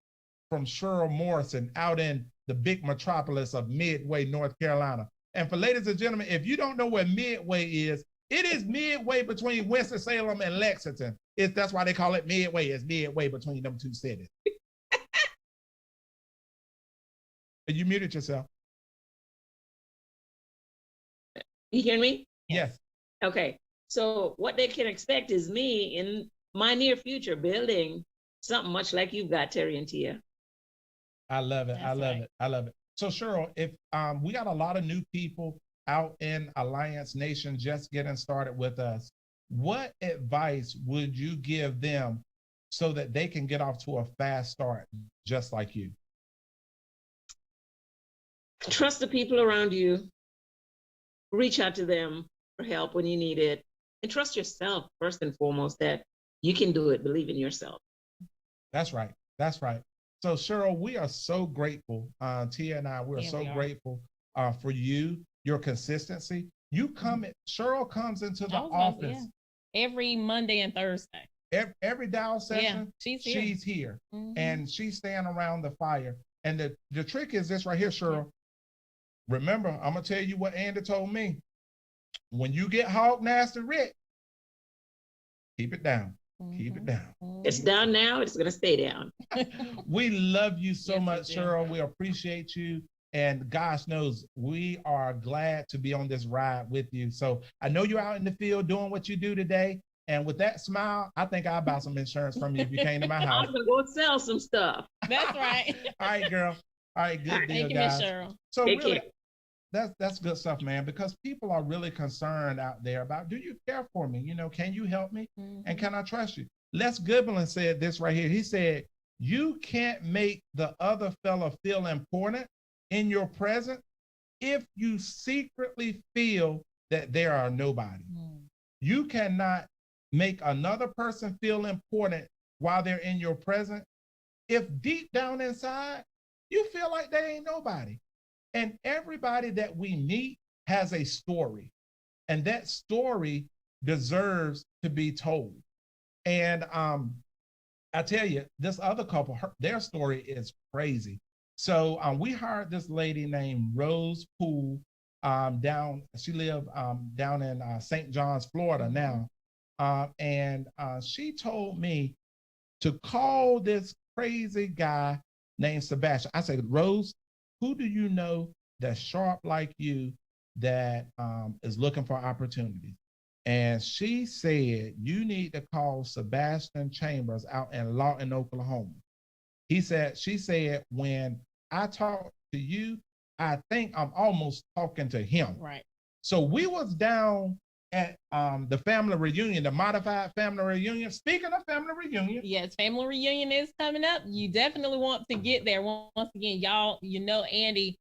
from Cheryl Morrison out in the big metropolis of Midway, North Carolina? And for ladies and gentlemen, if you don't know where Midway is, It is midway between Winston-Salem and Lexington. That's why they call it midway. It's midway between them two cities. You muted yourself. You hear me? Yes. Okay. So what they can expect is me in my near future building something much like you've got, Terry and Tia. I love it. I love it. I love it. So Cheryl, if we got a lot of new people out in Alliance Nation just getting started with us, what advice would you give them so that they can get off to a fast start just like you? Trust the people around you. Reach out to them for help when you need it. And trust yourself first and foremost that you can do it. Believe in yourself. That's right. That's right. So Cheryl, we are so grateful. Tia and I, we're so grateful for you, your consistency. You come, Cheryl comes into the office every Monday and Thursday. Every Dow session, she's here. And she's staying around the fire. And the trick is this right here, Cheryl. Remember, I'm gonna tell you what Andy told me. When you get hog nasty rich, keep it down. Keep it down. It's down now. It's going to stay down. We love you so much, Cheryl. We appreciate you. And gosh knows, we are glad to be on this ride with you. So I know you're out in the field doing what you do today. And with that smile, I think I'll buy some insurance from you if you came to my house. I'm going to go sell some stuff. That's right. All right, girl. All right, good deal, Thank you, guys. Miss Cheryl. So Take really, care. that's good stuff, man, because people are really concerned out there about, do you care for me? You know, can you help me? And can I trust you? Les Goodwin said this right here. He said, you can't make the other fella feel important in your presence if you secretly feel that they are nobody. You cannot make another person feel important while they're in your presence if deep down inside, you feel like they ain't nobody. And everybody that we meet has a story, and that story deserves to be told. And I tell you, this other couple, their story is crazy. So we hired this lady named Rose Poole she lived down in St. John's, Florida now. And she told me to call this crazy guy named Sebastian. I said, Rose, who do you know that's sharp like you that is looking for opportunities? And she said, you need to call Sebastian Chambers out in Lawton, Oklahoma. She said, when I talk to you, I think I'm almost talking to him. Right. So we was down at the family reunion, the modified family reunion. Speaking of family reunion. Yes, family reunion is coming up. You definitely want to get there. Once again, y'all, Andy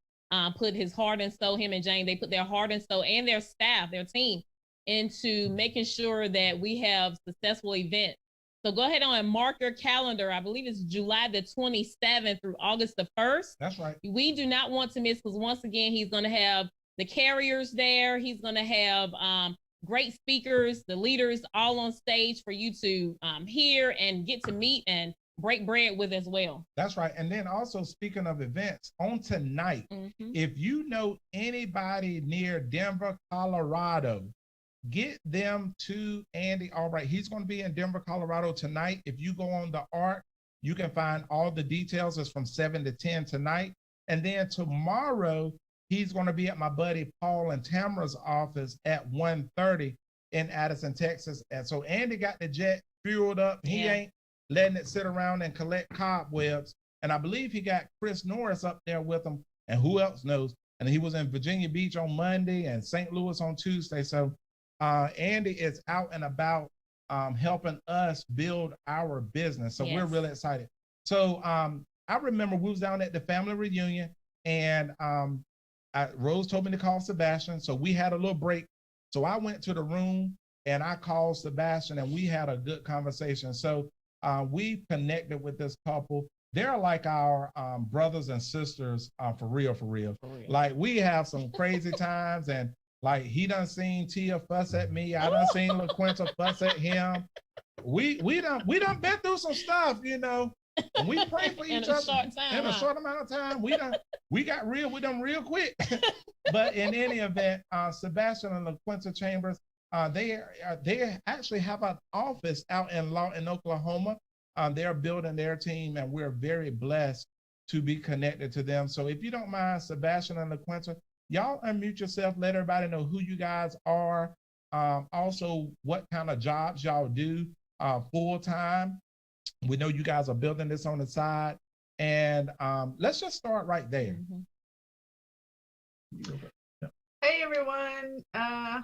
put his heart and soul, him and Jane, they put their heart and soul and their staff, their team, into making sure that we have successful events. So go ahead on and mark your calendar. I believe it's July the 27th through August the 1st. That's right. We do not want to miss, because once again, he's going to have the carriers there. He's going to have great speakers, the leaders all on stage for you to hear and get to meet and break bread with as well. That's right. And then also, speaking of events, on tonight, if you know anybody near Denver, Colorado, get them to Andy Albright. He's going to be in Denver, Colorado tonight. If you go on the ARC, you can find all the details. It's from 7 to 10 tonight. And then tomorrow, he's going to be at my buddy Paul and Tamara's office at 1:30 in Addison, Texas. And so Andy got the jet fueled up. He ain't letting it sit around and collect cobwebs. And I believe he got Chris Norris up there with him, and who else knows. And he was in Virginia Beach on Monday and St. Louis on Tuesday. So Andy is out and about helping us build our business. So we're really excited. So I remember we was down at the family reunion, and Rose told me to call Sebastian. So we had a little break. So I went to the room and I called Sebastian, and we had a good conversation. So we connected with this couple. They're like our brothers and sisters for real. Like, we have some crazy times, and like, he done seen Tia fuss at me. I done seen LaQuinta fuss at him. We done been through some stuff, And we pray for each other in a short amount of time. We got real with them real quick. But in any event, Sebastian and LaQuinta Chambers, they actually have an office out in Lawton, Oklahoma. They're building their team, and we're very blessed to be connected to them. So if you don't mind, Sebastian and LaQuinta, y'all unmute yourself, let everybody know who you guys are, also what kind of jobs y'all do full time. We know you guys are building this on the side, and let's just start right there. Hey everyone,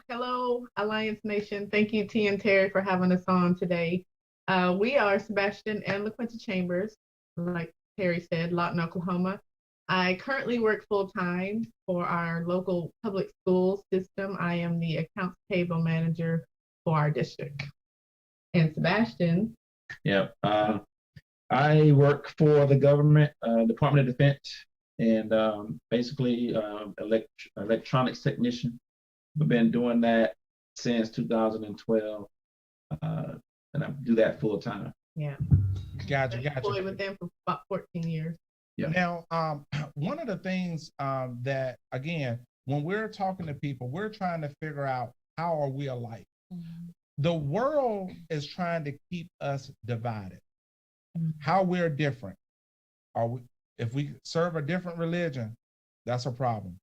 hello Alliance Nation. Thank you T and Terry for having us on today. We are Sebastian and LaQuinta Chambers, like Terry said, Lawton, Oklahoma. I currently work full-time for our local public school system. I am the accounts payable manager for our district. And Sebastian? Yeah, I work for the government, Department of Defense, and basically electronics technician. We've been doing that since 2012, and I do that full time. Yeah. Gotcha. Employed with them for about 14 years. Yeah. Now, one of the things that, again, when we're talking to people, we're trying to figure out how are we alike. The world is trying to keep us divided. How we're different. If we serve a different religion, that's a problem.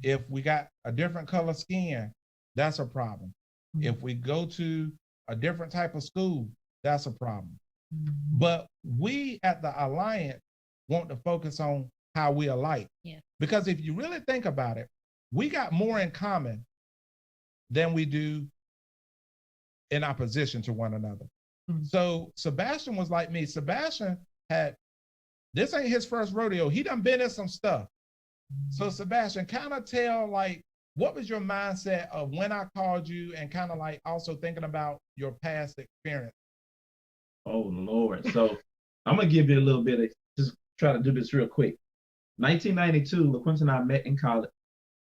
If we got a different color skin, that's a problem. If we go to a different type of school, that's a problem. But we at the Alliance want to focus on how we alike. Yeah. Because if you really think about it, we got more in common than we do in opposition to one another. So Sebastian was like me. Sebastian this ain't his first rodeo. He done been in some stuff. So Sebastian, kind of tell, like, what was your mindset of when I called you, and kind of like also thinking about your past experience? Oh Lord. So I'm gonna give you a little bit of, just try to do this real quick. 1992, LaQuinta and I met in college.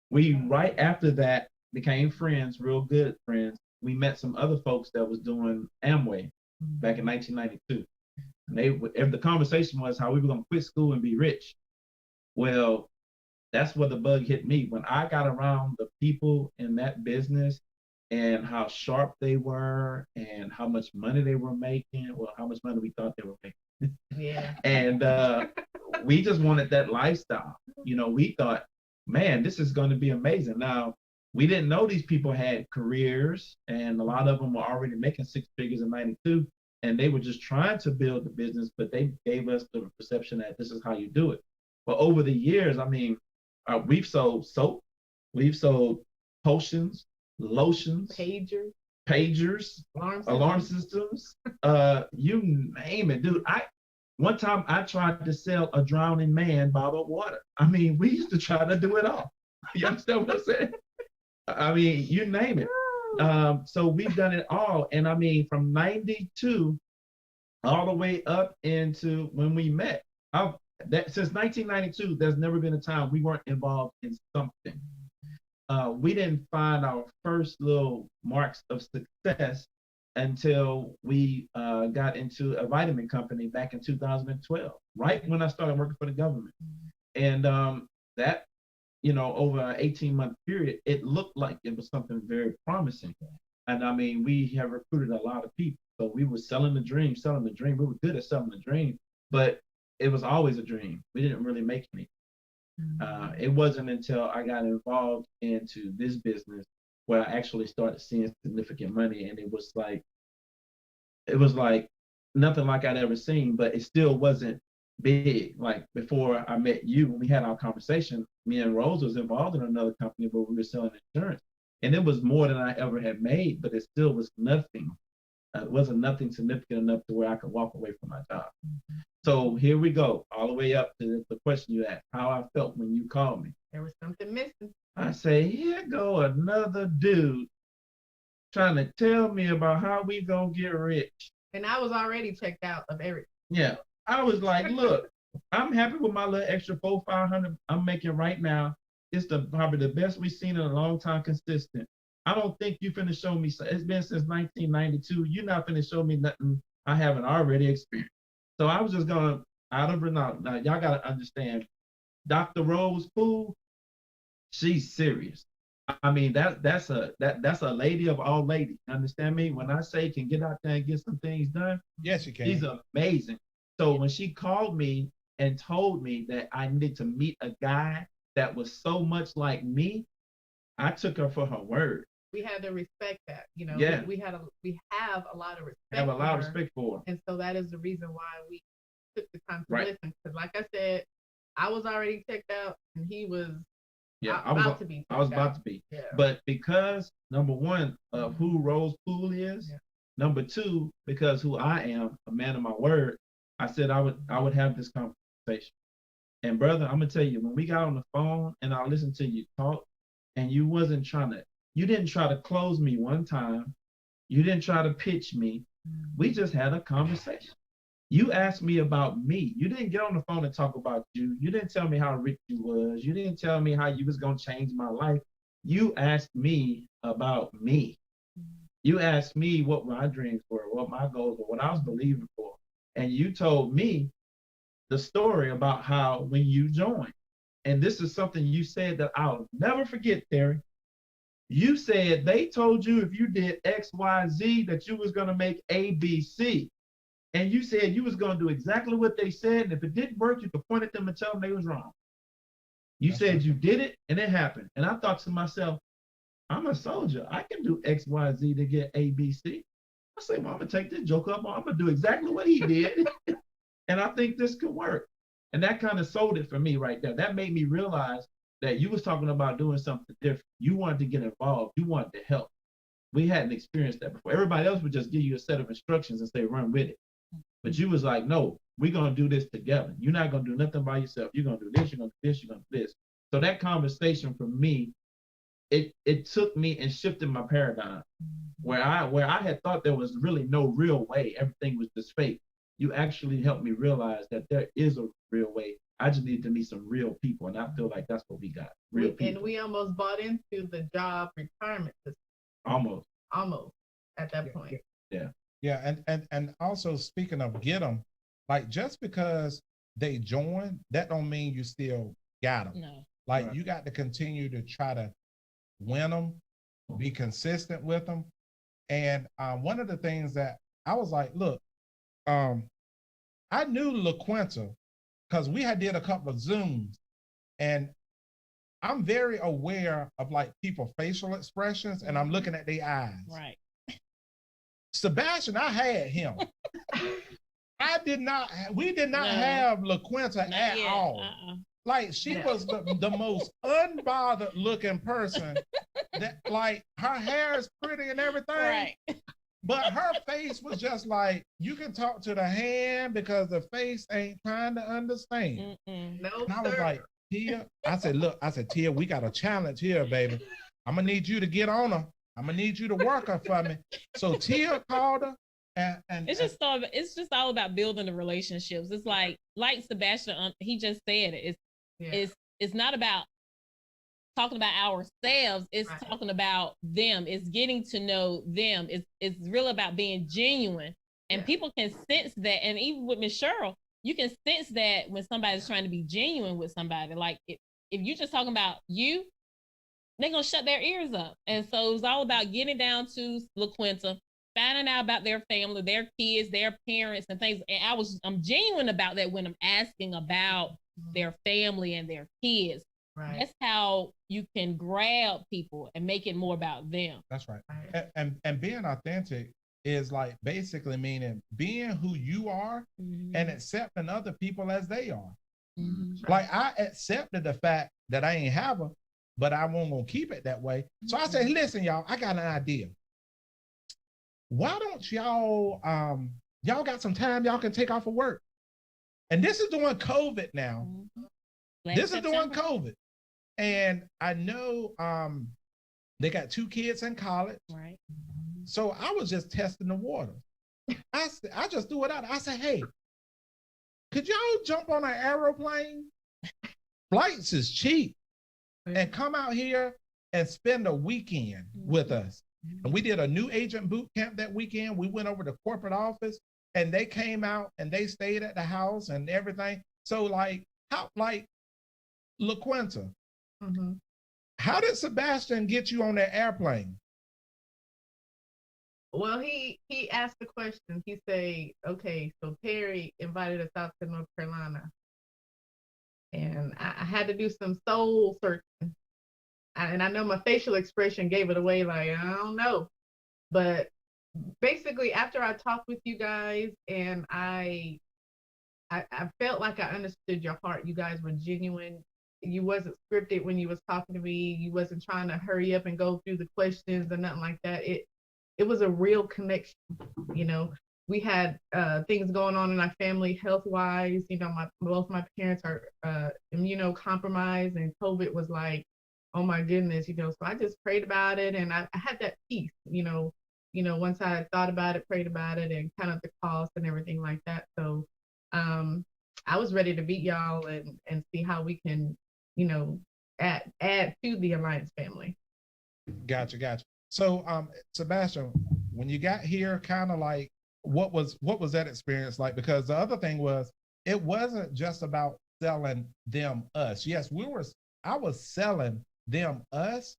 We, right after that, became friends, real good friends. We met some other folks that was doing Amway back in 1992. And the conversation was how we were gonna quit school and be rich. Well, that's where the bug hit me. When I got around the people in that business and how sharp they were and how much money they were making, well, how much money we thought they were making. Yeah. And we just wanted that lifestyle. You know, we thought, man, this is going to be amazing. Now, we didn't know these people had careers, and a lot of them were already making six figures in 92, and they were just trying to build the business, but they gave us the perception that this is how you do it. But over the years, I mean, we've sold soap, we've sold potions, lotions, pagers, alarm systems, you name it, dude. One time I tried to sell a drowning man bottled water. I mean, we used to try to do it all. You understand what I'm saying? I mean, you name it. So we've done it all. And I mean, from 92 all the way up into when we met, since 1992, there's never been a time we weren't involved in something. We didn't find our first little marks of success until we got into a vitamin company back in 2012, right when I started working for the government. And that, you know, over an 18-month period, it looked like it was something very promising. And I mean, we have recruited a lot of people. So we were selling the dream. We were good at selling the dream, but it was always a dream. We didn't really make any. It wasn't until I got involved into this business where I actually started seeing significant money, and it was like nothing like I'd ever seen, but it still wasn't big. Like before I met you, when we had our conversation, me and Rose was involved in another company where we were selling insurance, and it was more than I ever had made, but it still was nothing. It wasn't nothing significant enough to where I could walk away from my job. So here we go, all the way up to the question you asked, how I felt when you called me. There was something missing. I say, here go another dude trying to tell me about how we gonna get rich. And I was already checked out of everything. Yeah, I was like, look, I'm happy with my little extra $400-500 I'm making right now. It's probably the best we've seen in a long time, consistent. I don't think you finna show me, it's been since 1992, you're not finna show me nothing I haven't already experienced. So I was just going out of Renault. Now, y'all gotta understand, Dr. Rose Poole, she's serious. I mean, that's a lady of all ladies. Understand me? When I say can get out there and get some things done, Yes, you can. she's amazing. So when she called me and told me that I needed to meet a guy that was so much like me, I took her for her word. We had to respect that, you know. Yeah. We have a lot of respect. Have a lot of for her. respect for her. And so that is the reason why we took the time to Right. listen. Because like I said, I was already checked out and he was I about was to be. about to be. Yeah. But because number one of who Rose Poole is, Yeah. number two, because who I am, a man of my word, I said I would have this conversation. And brother, I'm gonna tell you, when we got on the phone and I listened to you talk, and you didn't try to close me one time, you didn't try to pitch me. We just had a conversation. You asked me about me. You didn't get on the phone and talk about you. You didn't tell me how rich you was. You didn't tell me how you was gonna change my life. You asked me about me. You asked me what my dreams were, what my goals were, what I was believing for. And you told me the story about how when you joined, and this is something you said that I'll never forget, Terry. You said they told you if you did X, Y, Z that you was gonna make A, B, C. And you said you was gonna do exactly what they said, and if it didn't work, you could point at them and tell them they was wrong. You said you did it, and it happened. And I thought to myself, I'm a soldier. I can do X, Y, Z to get A, B, C. I say, well, I'm gonna take this joke up. I'm gonna do exactly what he did, and I think this could work. And that kind of sold it for me right there. That made me realize that you was talking about doing something different. You wanted to get involved. You wanted to help. We hadn't experienced that before. Everybody else would just give you a set of instructions and say, run with it. But you was like, no, we're going to do this together. You're not going to do nothing by yourself. You're going to do this, you're going to do this, you're going to do this. So that conversation for me, it took me and shifted my paradigm. Where I had thought there was really no real way, everything was just fake. You actually helped me realize that there is a real way. I just need to meet some real people, and I feel like that's what we got, real people. And we almost bought into the job retirement system. Almost at that point. Yeah, and also speaking of get them, like just because they join, that don't mean you still got them. No. Like Right. you got to continue to try to win them, be consistent with them. And one of the things that I was like, look, I knew LaQuinta because we had did a couple of Zooms, and I'm very aware of like people's facial expressions, and I'm looking at their eyes. Right. Sebastian, I had him. We did not have LaQuinta at all. Like she was the most unbothered looking person. That like her hair is pretty and everything. Right. But her face was just like, you can talk to the hand because the face ain't trying to understand. No, And I was like, Tia, I said, Tia, we got a challenge here, baby. I'm gonna need you to get on her. I'm gonna need you to work her for me. So Tia called her, and It's just all about building the relationships. It's like Sebastian, he just said it. It's not about talking about ourselves. It's talking about them. It's getting to know them. It's really about being genuine, and people can sense that. And even with Miss Cheryl, you can sense that when somebody's trying to be genuine with somebody. Like if you're just talking about you, they're gonna shut their ears up. And so it's all about getting down to LaQuinta, finding out about their family, their kids, their parents, and things. And I'm genuine about that when I'm asking about their family and their kids. Right. That's how you can grab people and make it more about them. That's right. And being authentic is like basically meaning being who you are and accepting other people as they are. Like I accepted the fact that I ain't have her, but I won't gonna keep it that way. So I said, listen, y'all, I got an idea. Why don't y'all got some time y'all can take off of work? And this is during COVID now. This is during COVID. And I know they got 2 kids in college. Right. So I was just testing the water. I just threw it out. I said, hey, could y'all jump on an aeroplane? Flights is cheap. And come out here and spend a weekend with us. And we did a new agent boot camp that weekend. We went over to corporate office and they came out and they stayed at the house and everything. So like LaQuinta, How did Sebastian get you on that airplane? Well, he asked the question. He said, okay, so Terry invited us out to North Carolina. And I had to do some soul searching. And I know my facial expression gave it away, like, I don't know. But basically, after I talked with you guys and I felt like I understood your heart. You guys were genuine. You wasn't scripted when you was talking to me. You wasn't trying to hurry up and go through the questions or nothing like that. It was a real connection. You know, we had things going on in our family health-wise. You know, both my parents are immunocompromised, and COVID was like, oh my goodness, you know. So I just prayed about it, and I had that peace. You know, once I thought about it, prayed about it, and kind of the cost and everything like that. So I was ready to beat y'all and see how we can, you know, add to the Alliance family. Gotcha. So, Sebastian, when you got here, kind of like, what was that experience like? Because the other thing was, it wasn't just about selling them us. Yes, I was selling them us,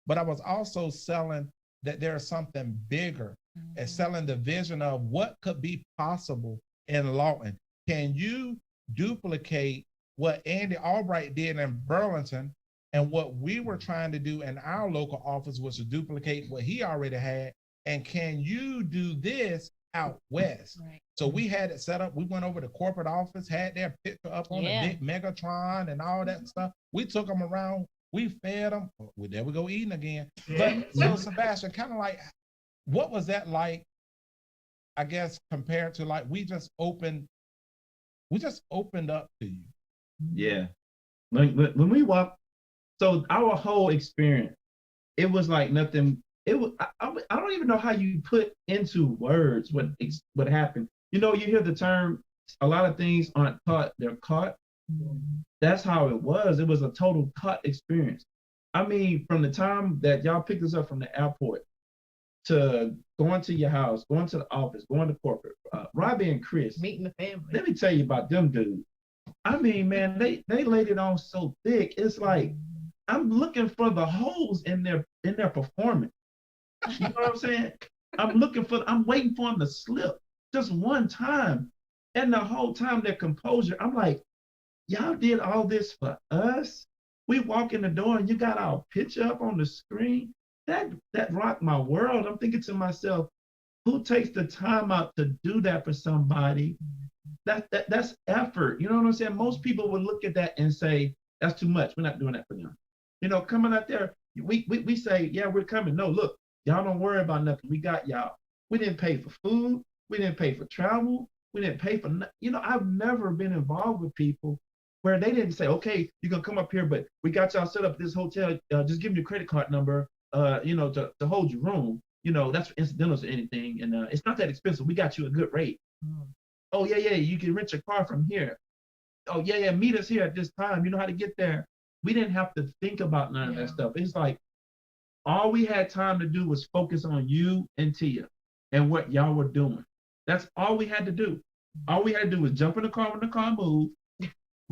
but I was also selling that there's something bigger, and selling the vision of what could be possible in Lawton. Can you duplicate what Andy Albright did in Burlington, and what we were trying to do in our local office was to duplicate what he already had? And can you do this out west? Right. So we had it set up. We went over to corporate office, had their picture up on the big Megatron and all that stuff. We took them around. We fed them. Well, there we go eating again. But so Sebastian, kind of like, what was that like, I guess, compared to like, we just opened up to you? Yeah. When we walked, so our whole experience, it was like nothing. It was, I don't even know how you put into words what happened. You know, you hear the term, a lot of things aren't taught, they're caught. That's how it was. It was a total cut experience. I mean, from the time that y'all picked us up from the airport to going to your house, going to the office, going to corporate, Robbie and Chris, meeting the family. Let me tell you about them dudes. I mean, man, they laid it on so thick. It's like, I'm looking for the holes in their performance. You know what I'm saying? I'm waiting for them to slip just one time. And the whole time their composure, I'm like, y'all did all this for us? We walk in the door and you got our picture up on the screen? That rocked my world. I'm thinking to myself, who takes the time out to do that for somebody? That's effort. You know what I'm saying? Most people would look at that and say, that's too much. We're not doing that for them. You know, coming out there, we say, yeah, we're coming. No, look, y'all don't worry about nothing. We got y'all. We didn't pay for food. We didn't pay for travel. We didn't pay for, you know, I've never been involved with people where they didn't say, okay, you're going to come up here, but we got y'all set up at this hotel. Just give me your credit card number, you know, to hold your room. You know, that's for incidentals or anything. And it's not that expensive. We got you a good rate. Oh, yeah, you can rent your car from here. Oh, yeah, meet us here at this time. You know how to get there. We didn't have to think about none of that stuff. It's like, all we had time to do was focus on you and Tia and what y'all were doing. That's all we had to do. All we had to do was jump in the car when the car moved.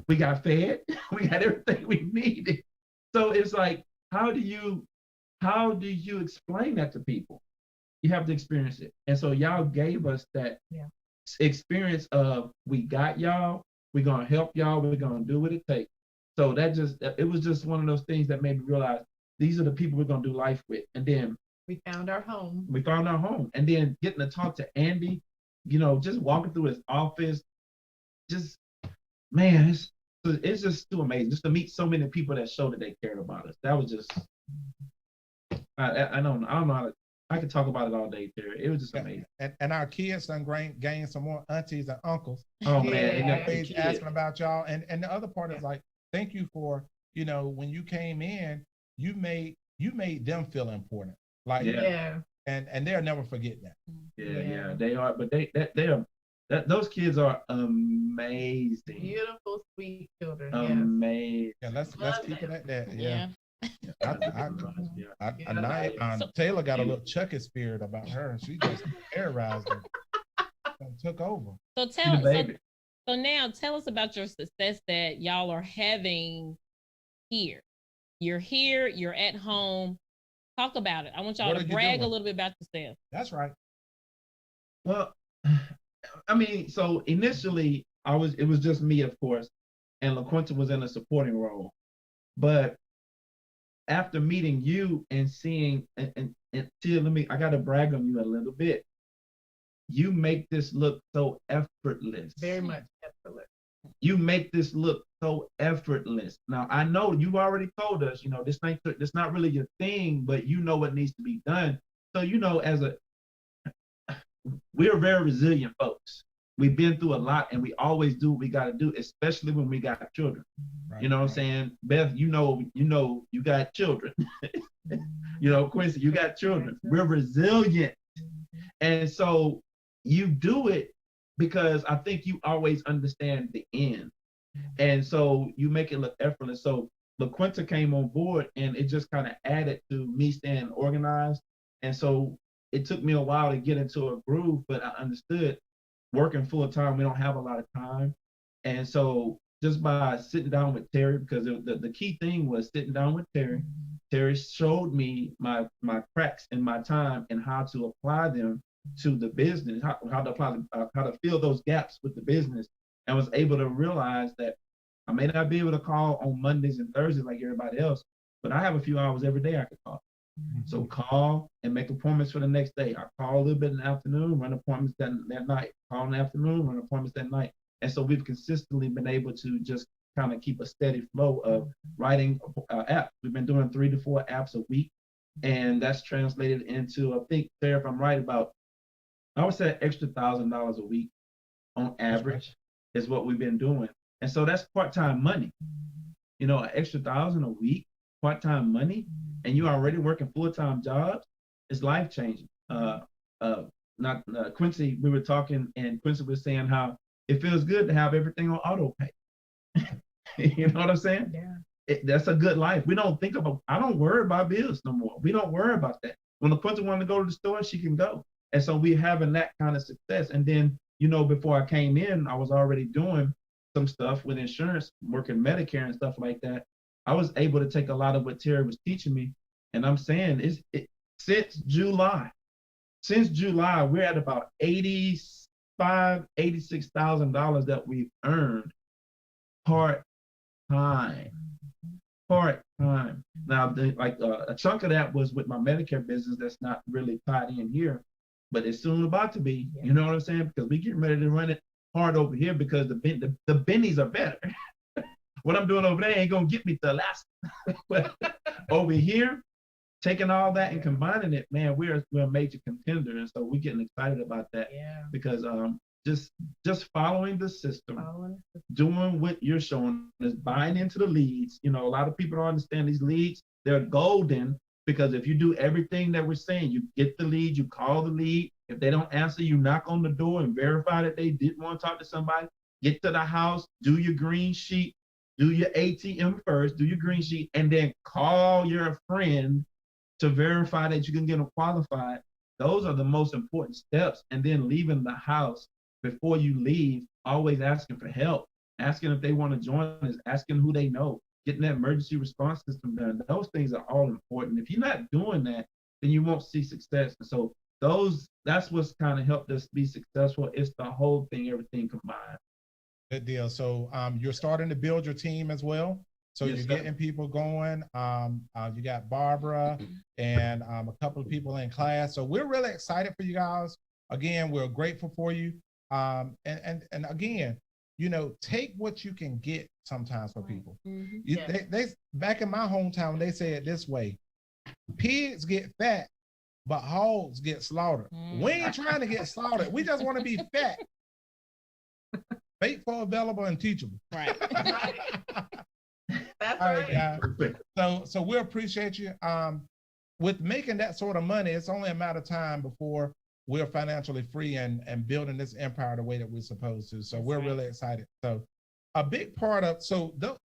We got fed. We had everything we needed. So it's like, how do you explain that to people? You have to experience it. And so y'all gave us that experience of, we got y'all, we're gonna help y'all, we're gonna do what it takes. So it was just one of those things that made me realize these are the people we're gonna do life with. And then we found our home. And then getting to talk to Andy, you know, just walking through his office, just, man, it's just too amazing just to meet so many people that showed that they cared about us. That was just, I don't know how to, I could talk about it all day, Terry. It was just amazing. And our kids done gained some more aunties and uncles. Oh man, and asking about y'all. And the other part is like, thank you for, you know, when you came in, you made them feel important. Like, and they'll never forget that. Yeah, they are. But they are. Those kids are amazing. Beautiful, sweet children. Amazing. Yeah, let's keep it at that. Yeah. Taylor got a little Chucky spirit about her. She just terrorized her and took over. So now tell us about your success that y'all are having here. You're here, you're at home. Talk about it. I want y'all What to are you brag a doing? little bit about yourself. That's right. Well, I mean, so initially it was just me, of course, and LaQuinta was in a supporting role. But after meeting you and seeing and Tia, I gotta brag on you a little bit. You make this look so effortless. Very much effortless. You make this look so effortless. Now I know you've already told us, this not really your thing, but you know what needs to be done. So we're very resilient folks. We've been through a lot, and we always do what we got to do, especially when we got children. Right, you know what I'm saying, Beth? You got children. Quincy, you got children. We're resilient, and so you do it because I think you always understand the end, and so you make it look effortless. So LaQuinta came on board, and it just kind of added to me staying organized, and so it took me a while to get into a groove, but I understood working full time, we don't have a lot of time. And so just by sitting down with Terry, because the key thing was sitting down with Terry, Terry showed me my cracks in my time and how to apply them to the business, how to apply them, how to fill those gaps with the business, and was able to realize that I may not be able to call on Mondays and Thursdays like everybody else, but I have a few hours every day I could call. So call and make appointments for the next day. I call a little bit in the afternoon, run appointments that night. Call in the afternoon, run appointments that night. And so we've consistently been able to just kind of keep a steady flow of writing apps. We've been doing 3 to 4 apps a week, and that's translated into, I think, Sarah, if I'm right, about, I would say an extra $1,000 a week on average is what we've been doing. And so that's part-time money. An extra $1,000 a week, part-time money, and you're already working full-time jobs, it's life-changing. Quincy, we were talking, and Quincy was saying how it feels good to have everything on auto pay. You know what I'm saying? Yeah. That's a good life. I don't worry about bills no more. We don't worry about that. When LaQuinta wanted to go to the store, she can go. And so we're having that kind of success. And then, before I came in, I was already doing some stuff with insurance, working Medicare and stuff like that. I was able to take a lot of what Terry was teaching me, and I'm saying since July, we're at about $86,000 that we've earned part-time. Now, a chunk of that was with my Medicare business that's not really tied in here, but it's soon about to be. You know what I'm saying? Because we getting ready to run it hard over here because the bennies are better. What I'm doing over there ain't gonna get me to last. But over here, taking all that and combining it, man, we're a major contender, and so we're getting excited about that. Yeah. Because just following the system, doing what you're showing us, buying into the leads. A lot of people don't understand these leads. They're golden because if you do everything that we're saying, you get the lead, you call the lead. If they don't answer, you knock on the door and verify that they didn't want to talk to somebody. Get to the house, do your green sheet. Do your ATM first, do your green sheet, and then call your friend to verify that you can get them qualified. Those are the most important steps. And then leaving the house, before you leave, always asking for help, asking if they want to join us, asking who they know, getting that emergency response system done. Those things are all important. If you're not doing that, then you won't see success. And so that's what's kind of helped us be successful. It's the whole thing, everything combined. Good deal. So you're starting to build your team as well. So yes, you're sir. getting people going. You got Barbara and a couple of people in class. So we're really excited for you guys. Again, we're grateful for you. And again, take what you can get sometimes for people. They back in my hometown, they say it this way: pigs get fat, but hogs get slaughtered. We ain't trying to get slaughtered. We just want to be fat. Faithful, available, and teachable. Right. That's All right. Guys. So we appreciate you. With making that sort of money, it's only a matter of time before we're financially free and building this empire the way that we're supposed to. So we're really excited. So a big part of,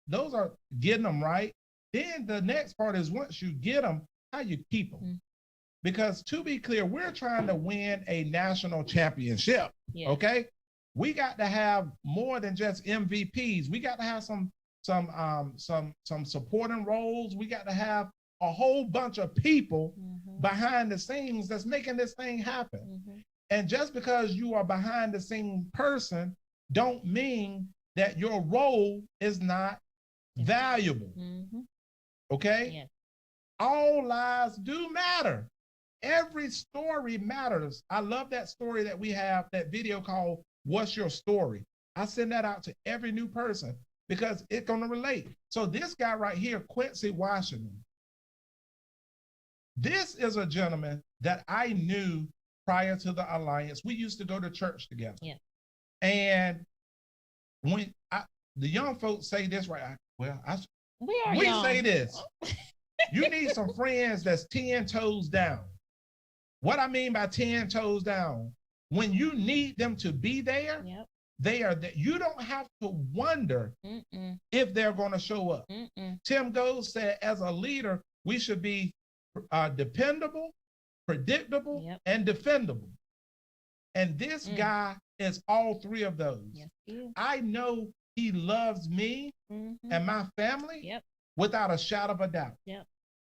those are getting them right. Then the next part is once you get them, how you keep them. Because to be clear, we're trying to win a national championship. Okay? We got to have more than just MVPs. We got to have some some supporting roles. We got to have a whole bunch of people behind the scenes that's making this thing happen. And just because you are behind the scene person don't mean that your role is not valuable. Okay? Yes. All lives do matter. Every story matters. I love that story that we have, that video called What's Your Story? I send that out to every new person because it's going to relate. So this guy right here, Quincy Washington, this is a gentleman that I knew prior to the alliance. We used to go to church together. Yeah. And when the young folks say this, right? We young. say this. You need some friends that's 10 toes down. What I mean by 10 toes down, when you need them to be there, they are there. You don't have to wonder if they're going to show up. Tim Goes said, as a leader, we should be dependable, predictable, and defendable. And this guy is all three of those. Yes, I know he loves me and my family without a shadow of a doubt.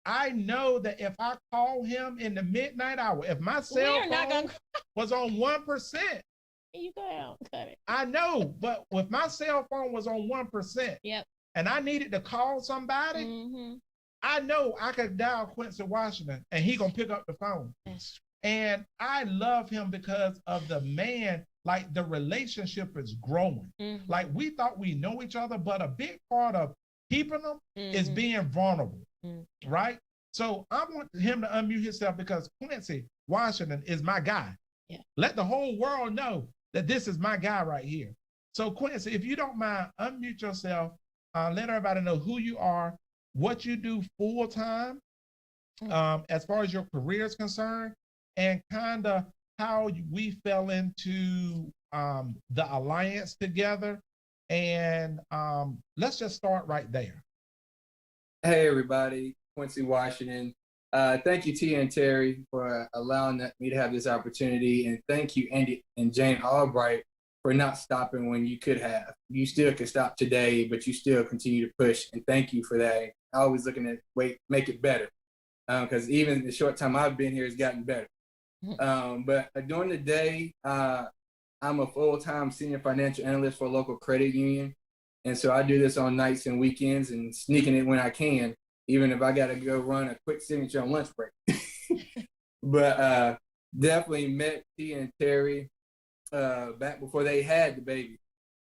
I know that if I call him in the midnight hour, if my cell phone was on 1%, you go out, cut it. I know, but if my cell phone was on 1%, and I needed to call somebody, I know I could dial Quincy Washington and he gonna pick up the phone. And I love him because of the man, like the relationship is growing. Like we thought we know each other, but a big part of keeping them is being vulnerable. Right? So I want him to unmute himself because Quincy Washington is my guy. Let the whole world know that this is my guy right here. So Quincy, if you don't mind, unmute yourself, let everybody know who you are, what you do full time, as far as your career is concerned, and kind of how we fell into the alliance together. And let's just start right there. Hey, everybody, Quincy Washington. Thank you, Tia and Terry, for allowing me to have this opportunity. And thank you, Andy and Jane Albright, for not stopping when you could have. You still could stop today, but you still continue to push. And thank you for that. Always looking at make it better. Because even the short time I've been here has gotten better. But during the day, I'm a full-time senior financial analyst for a local credit union. And so I do this on nights and weekends and sneaking it when I can, even if I got to go run a quick signature on lunch break. But definitely met T and Terry back before they had the baby.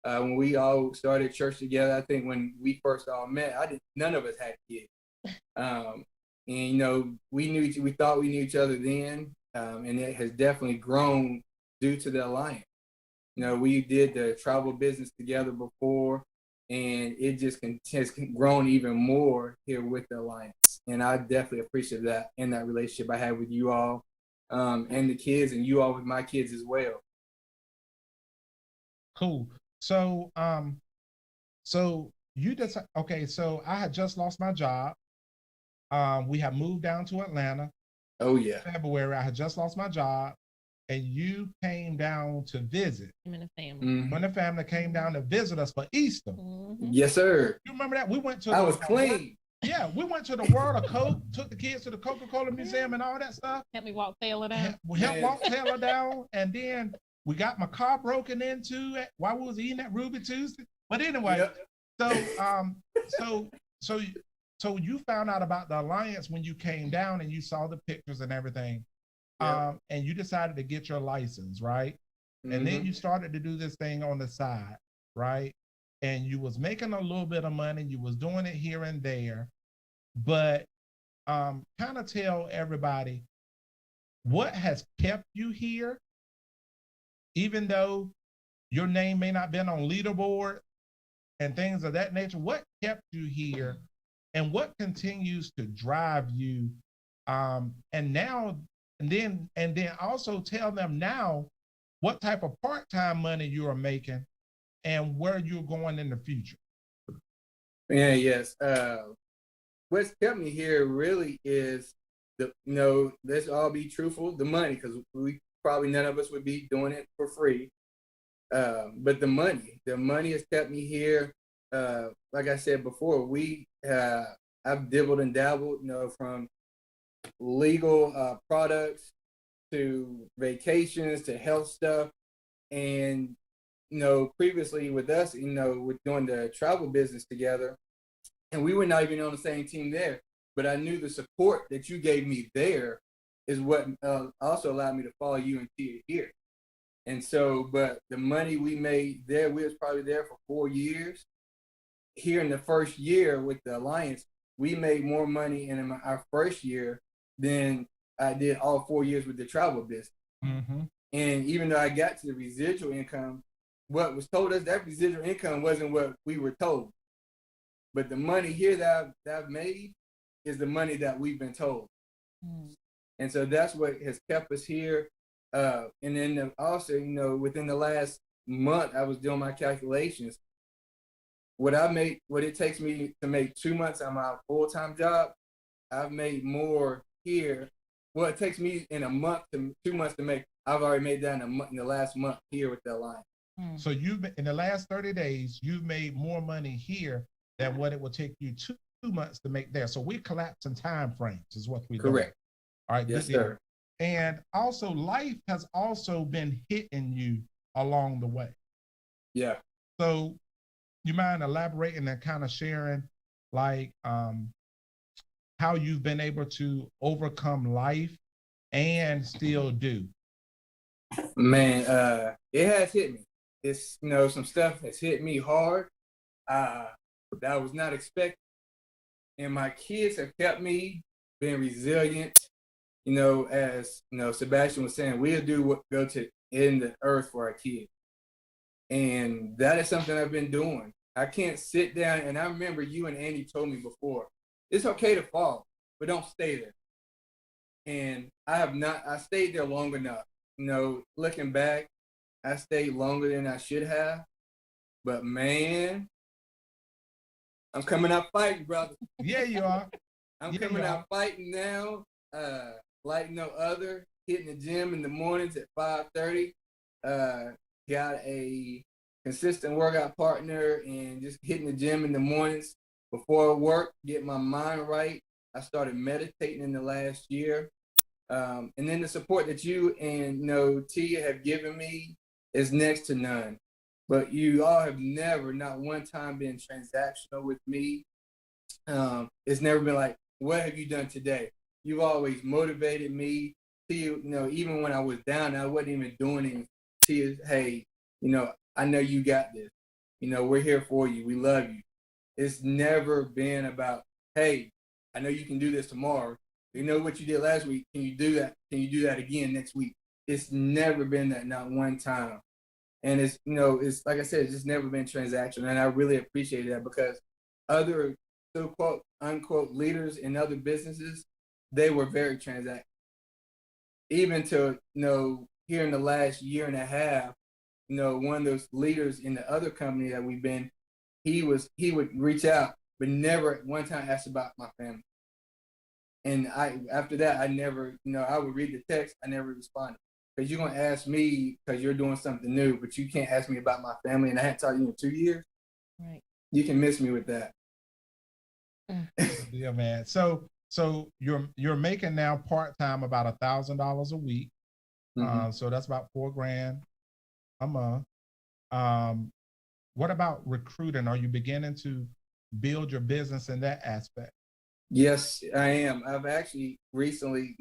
When we all started church together, I think when we first all met, none of us had kids. And, you know, we thought we knew each other then, and it has definitely grown due to the alliance. You know, we did the travel business together before, and it just has grown even more here with the alliance. And I definitely appreciate that and that relationship I had with you all, and the kids, and you all with my kids as well. Cool. So, so you just, okay, so I had just lost my job. We have moved down to Atlanta. Oh yeah. February, I had just lost my job, and you came down to visit. When the family. When the family came down to visit us for Easter. Yes, sir. You remember that? We went to. I was clean. Yeah, we went to the World of Coke, took the kids to the Coca-Cola Museum and all that stuff. Help me walk Taylor down. We helped walk Taylor down, and then we got my car broken into while we was eating at Ruby Tuesday. But anyway, so you found out about the alliance when you came down and you saw the pictures and everything, and you decided to get your license, right? And then you started to do this thing on the side, right? And you was making a little bit of money. You was doing it here and there, but kind of tell everybody what has kept you here, even though your name may not have been on leaderboard and things of that nature. What kept you here, and what continues to drive you? And then also tell them now what type of part-time money you are making and where you're going in the future. Yeah, yes. What's kept me here really is let's all be truthful, the money, because we probably none of us would be doing it for free. But the money has kept me here. like I said before, I've dibbled and dabbled, from legal products to vacations to health stuff. And, previously with us, with doing the travel business together, and we were not even on the same team there, but I knew the support that you gave me there is what also allowed me to follow you and Tia here. And so, but the money we made there, we was probably there for 4 years. Here in the first year with the Alliance, we made more money in our first year than I did all 4 years with the travel business. Mm-hmm. And even though I got to the residual income, what was told us, that residual income wasn't what we were told. But the money here that I've made is the money that we've been told. And so that's what has kept us here. And then also, within the last month, I was doing my calculations. What it takes me to make 2 months on my full-time job, I've made more here. Well, it takes me in a month to 2 months to make. I've already made that in the last month here with the Alliance. So in the last 30 days, you've made more money here than what it will take you 2 months to make there. So we're collapsing time frames is what we do. Correct. All right. Yes, sir. And also life has also been hitting you along the way. Yeah. So you mind elaborating and kind of sharing like how you've been able to overcome life and still do? Man, it has hit me. It's, some stuff has hit me hard that I was not expecting. And my kids have kept me being resilient. As Sebastian was saying, we'll do what go to end the earth for our kids. And that is something I've been doing. I can't sit down, and I remember you and Andy told me before, it's okay to fall, but don't stay there. And I stayed there long enough. Looking back, I stayed longer than I should have. But man, I'm coming out fighting, brother. Yeah, you are. I'm coming out fighting now, like no other, hitting the gym in the mornings at 5:30. Got a consistent workout partner and just hitting the gym in the mornings before work, get my mind right. I started meditating in the last year. And then the support that you and Tia have given me is next to none. But you all have never, not one time, been transactional with me. It's never been like, what have you done today? You've always motivated me. Tia, even when I was down, I wasn't even doing anything. Tia, hey, I know you got this. We're here for you. We love you. It's never been about, hey, I know you can do this tomorrow. You know what you did last week. Can you do that? Can you do that again next week? It's never been that, not one time. And it's, it's like I said, it's just never been transactional. And I really appreciate that because other so-called, unquote, leaders in other businesses, they were very transactional. Even to, here in the last year and a half, one of those leaders in the other company that we've been, he would reach out, but never at one time ask about my family. And after that, I never, I would read the text, I never responded. Because you're going to ask me because you're doing something new, but you can't ask me about my family, and I hadn't talked to you in 2 years. Right. You can miss me with that. Yeah, man. So you're making now part-time about $1,000 a week. Mm-hmm. So that's about $4,000 a month. What about recruiting? Are you beginning to build your business in that aspect? Yes, I am. I've actually recently,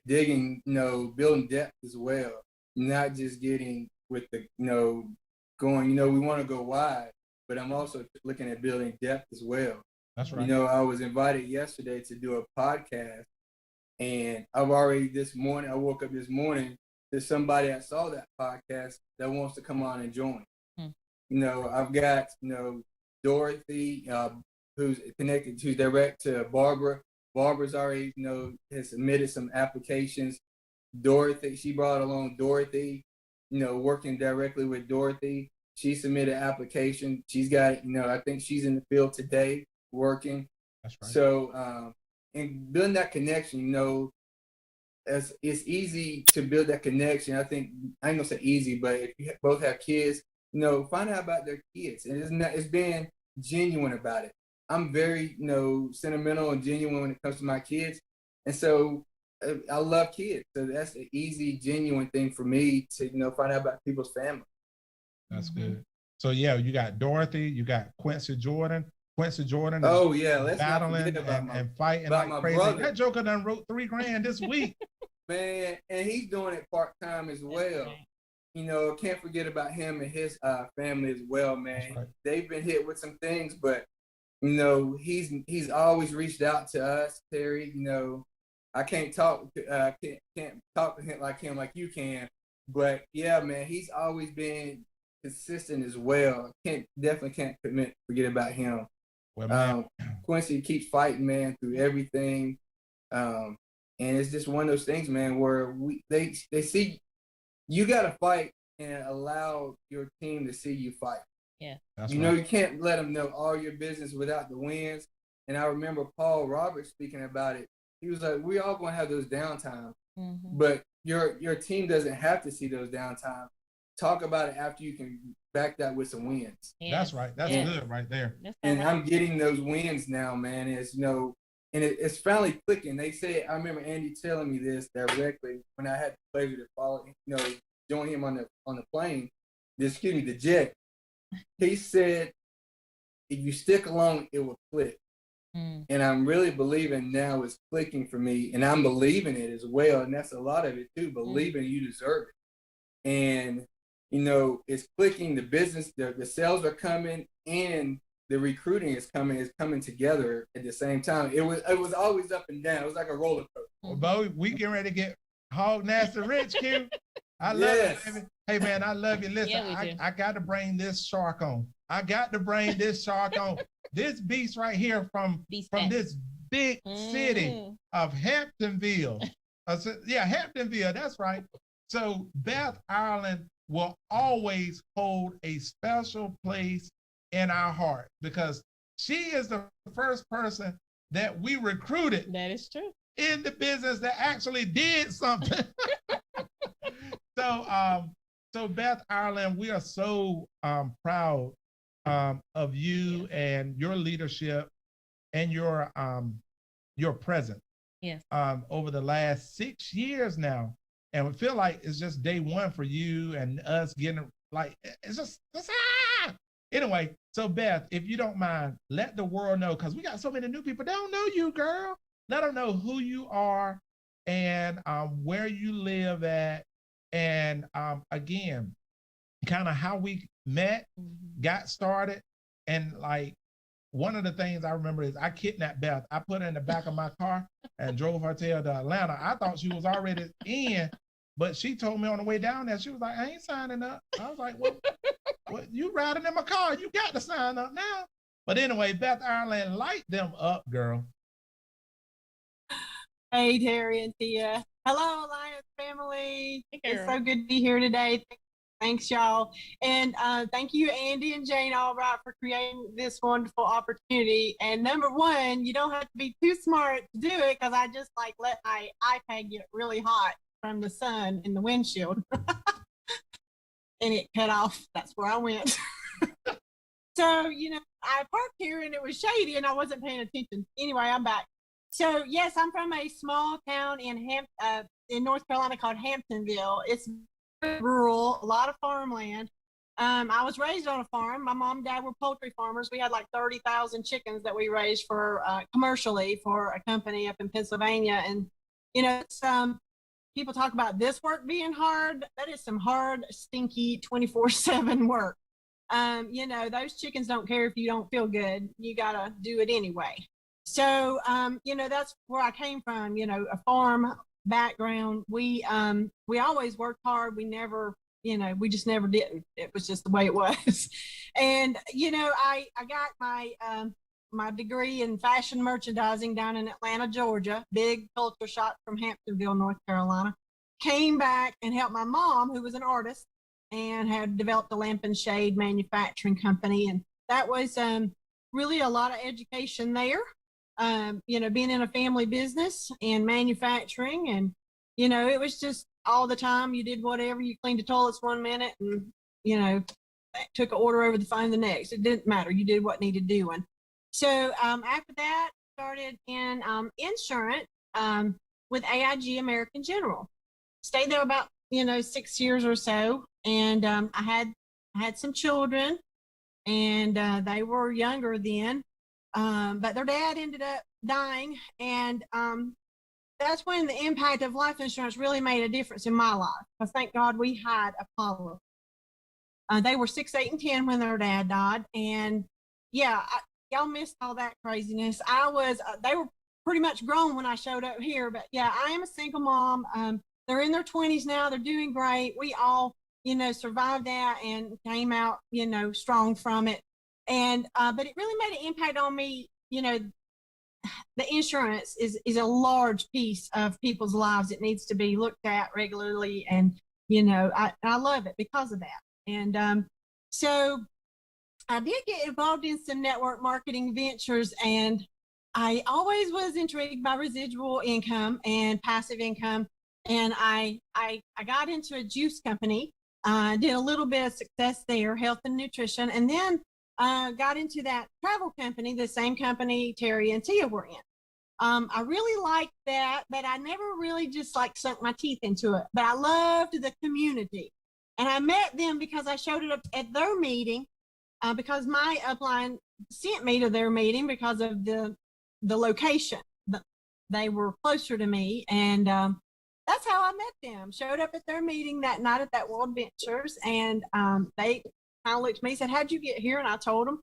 digging, building depth as well. Not just getting with the, going, we want to go wide, but I'm also looking at building depth as well. That's right. I was invited yesterday to do a podcast, and I've already I woke up this morning, there's somebody that saw that podcast that wants to come on and join. I've got, Dorothy, who's connected, who's direct to Barbara. Barbara's already, has submitted some applications. Dorothy, she brought along Dorothy, working directly with Dorothy. She submitted an application. She's got, I think she's in the field today working. That's right. So, and building that connection, it's easy to build that connection. I think, I ain't gonna say easy, but if you both have kids, find out about their kids. And it's being genuine about it. I'm very, sentimental and genuine when it comes to my kids. And so I love kids. So that's an easy, genuine thing for me to, find out about people's family. That's good. So yeah, you got Dorothy, you got Quincy Jordan. Quincy Jordan is let's battling and fighting like crazy. Brother. That Joker done wrote $3,000 this week. Man, and he's doing it part-time as well. Can't forget about him and his family as well, man. Right. They've been hit with some things, but he's always reached out to us, Terry. I can't talk can't talk to him like you can, but yeah, man, he's always been consistent as well. Definitely can't forget about him. Well, Quincy keeps fighting, man, through everything, and it's just one of those things, man, where they see you got to fight and allow your team to see you fight. Yeah, you can't let them know all your business without the wins. And I remember Paul Roberts speaking about it. He was like, "We all gonna have those downtime, but your team doesn't have to see those downtime. Talk about it after you can back that with some wins." Yeah. That's right. That's good right there. And I'm getting those wins now, man. And it's finally clicking. They say, I remember Andy telling me this directly when I had the pleasure to follow, join him on the plane. The jet. He said, if you stick along, it will click. And I'm really believing now it's clicking for me, and I'm believing it as well. And that's a lot of it too, believing you deserve it. And it's clicking. The business, the sales are coming, and the recruiting is coming together at the same time. It was always up and down. It was like a roller coaster. Well, Bo, we getting ready to get hog nasty rich, Q. I love it, baby. Hey man, I love you. Listen, I got to bring this shark on. This beast right here from this big city of Hamptonville. Hamptonville, that's right. So Beth Ireland will always hold a special place in our heart because she is the first person that we recruited. That is true. In the business that actually did something. So Beth Ireland, we are so proud of you and your leadership and your presence. Yes. Over the last 6 years now, and we feel like it's just day one for you and us getting like it's just Anyway. So Beth, if you don't mind, let the world know because we got so many new people. They don't know you, girl. Let them know who you are and where you live at. And again, kind of how we met, got started. And like one of the things I remember is I kidnapped Beth. I put her in the back of my car and drove her to Atlanta. I thought she was already in, but she told me on the way down there, she was like, I ain't signing up. I was like, well, you riding in my car. You got to sign up now. But anyway, Beth Ireland, light them up, girl. Hey, Terry and Tia. Hello, Alliance family. It's so good to be here today. Thanks, y'all. And thank you, Andy and Jane Albright, for creating this wonderful opportunity. And number one, you don't have to be too smart to do it because I just let my iPad get really hot from the sun in the windshield. And it cut off. That's where I went. So, I parked here and it was shady and I wasn't paying attention. Anyway, I'm back. So, yes, I'm from a small town in North Carolina called Hamptonville. It's rural, a lot of farmland. I was raised on a farm. My mom and dad were poultry farmers. We had like 30,000 chickens that we raised for commercially for a company up in Pennsylvania. And, it's, people talk about this work being hard. That is some hard, stinky 24/7 work. Those chickens don't care if you don't feel good. You got to do it anyway. So, that's where I came from, a farm background. We always worked hard. We never, we just never did. It was just the way it was. And, I got my degree in fashion merchandising down in Atlanta, Georgia, big culture shock from Hamptonville, North Carolina. Came back and helped my mom, who was an artist and had developed a lamp and shade manufacturing company. And that was really a lot of education there. Being in a family business and manufacturing, and it was just all the time. You did whatever. You cleaned the toilets one minute, and took an order over the phone the next. It didn't matter. You did what needed doing. So after that, started in insurance with AIG American General. Stayed there about 6 years or so, and I had some children, and they were younger then, but their dad ended up dying, and that's when the impact of life insurance really made a difference in my life. Because thank God we had a policy. They were 6, 8, and 10 when their dad died, and y'all missed all that craziness. They were pretty much grown when I showed up here, but yeah, I am a single mom. They're in their 20s now. They're doing great. We all, survived that and came out, strong from it. And, but it really made an impact on me. The insurance is a large piece of people's lives. It needs to be looked at regularly. And, I love it because of that. And so I did get involved in some network marketing ventures, and I always was intrigued by residual income and passive income. And I got into a juice company, did a little bit of success there, health and nutrition, and then got into that travel company, the same company Terry and Tia were in. I really liked that, but I never really just sunk my teeth into it. But I loved the community. And I met them because I showed up at their meeting, because my upline sent me to their meeting because of the location. They were closer to me, and that's how I met them. Showed up at their meeting that night at that World Ventures, and they kind of looked at me and said, "How'd you get here?" And I told them.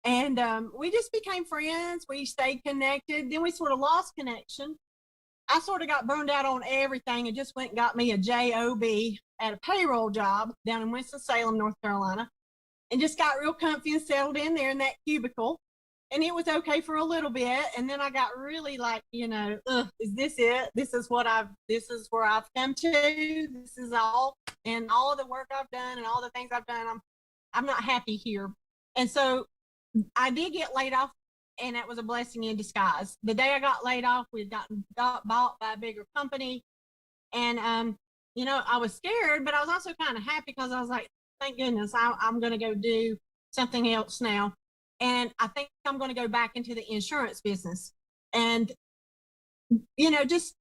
And we just became friends. We stayed connected. Then we sort of lost connection. I sort of got burned out on everything and just went and got me a job at a payroll job down in Winston-Salem, North Carolina, and just got real comfy and settled in there in that cubicle. And it was okay for a little bit. And then I got really is this it? This is where I've come to. This is all, and all the work I've done and all the things I've done, I'm not happy here. And so I did get laid off, and it was a blessing in disguise. The day I got laid off, we had got bought by a bigger company. And, I was scared, but I was also kind of happy because I was like, thank goodness, I'm going to go do something else now. And I think I'm going to go back into the insurance business. And, just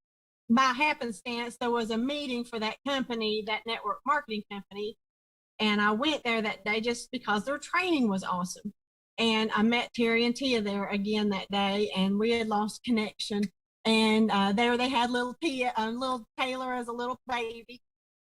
by happenstance, there was a meeting for that company, that network marketing company. And I went there that day just because their training was awesome. And I met Terry and Tia there again that day, and we had lost connection. And there they had little Taylor as a little baby.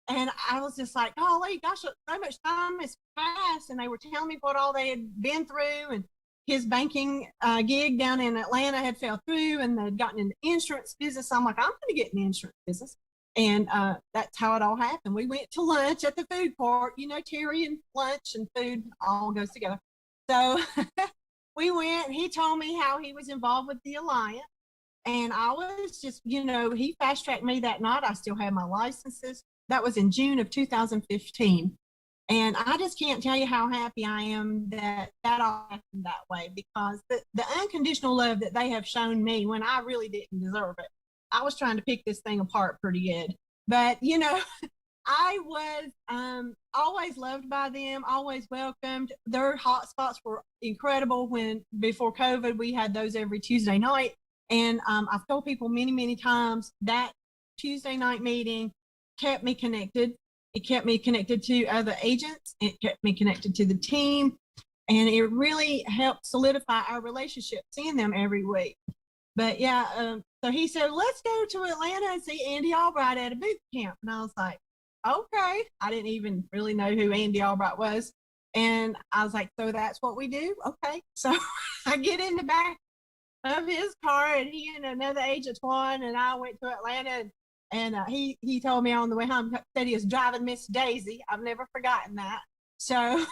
And I was just like, golly, gosh, so much time has passed. And they were telling me what all they had been through. And his banking gig down in Atlanta had fell through, and they'd gotten in the insurance business. I'm like, I'm going to get in the insurance business. And that's how it all happened. We went to lunch at the food court. Terry and lunch and food all goes together. So we went, and he told me how he was involved with the Alliance. And I was just, he fast tracked me that night. I still had my licenses. That was in June of 2015. And I just can't tell you how happy I am that all happened that way, because the unconditional love that they have shown me when I really didn't deserve it. I was trying to pick this thing apart pretty good. But, I was always loved by them, always welcomed. Their hotspots were incredible. Before COVID, we had those every Tuesday night. And I've told people many, many times that Tuesday night meeting kept me connected. It kept me connected to other agents. It kept me connected to the team. And it really helped solidify our relationship, seeing them every week. But so he said, let's go to Atlanta and see Andy Albright at a boot camp. And I was like, okay. I didn't even really know who Andy Albright was. And I was like, so that's what we do? Okay. So I get in the back of his car, and he and another agent, Juan, and I went to Atlanta. And he told me on the way home, said he was driving Miss Daisy. I've never forgotten that. So.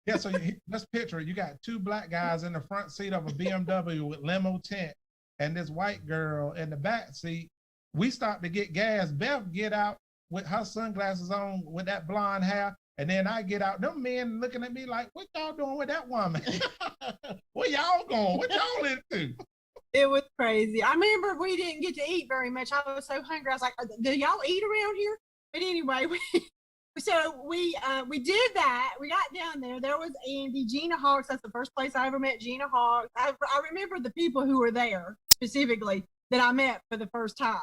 Yeah, so let's picture it. You got two black guys in the front seat of a BMW with limo tent, and this white girl in the back seat. We stopped to get gas. Bev get out with her sunglasses on with that blonde hair, and then I get out. Them men looking at me like, what y'all doing with that woman? Where y'all going? What y'all into? It was crazy. I remember we didn't get to eat very much. I was so hungry. I was like, do y'all eat around here? But anyway, we So we did that. We got down there. There was Andy, Gina Hawks. That's the first place I ever met Gina Hawks. I remember the people who were there specifically that I met for the first time.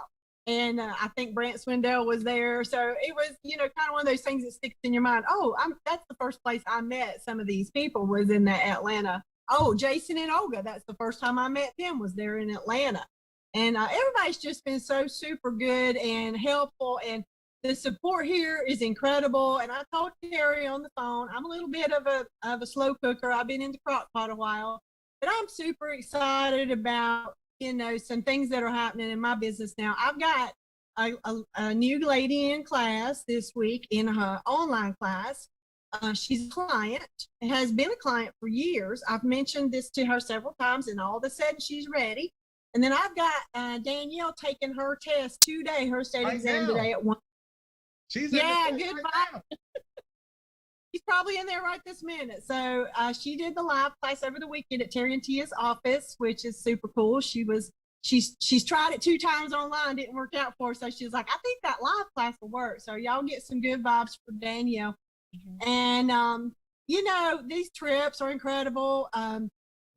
And I think Brant Swindell was there. So it was, kind of one of those things that sticks in your mind. Oh, that's the first place I met some of these people was in that Atlanta. Oh, Jason and Olga. That's the first time I met them was there in Atlanta. And everybody's just been so super good and helpful. And the support here is incredible. And I told Terry on the phone, I'm a little bit of a slow cooker. I've been in the crock pot a while, but I'm super excited about, some things that are happening in my business now. I've got a new lady in class this week in her online class. She's a client, has been a client for years. I've mentioned this to her several times, and all of a sudden she's ready. And then I've got Danielle taking her test today, her state exam today at 1. She's good. She's probably in there right this minute. So she did the live class over the weekend at Terry and Tia's office, which is super cool. She's tried it 2 times online, didn't work out for her. So she's like, I think that live class will work. So y'all get some good vibes for Danielle. Mm-hmm. And these trips are incredible.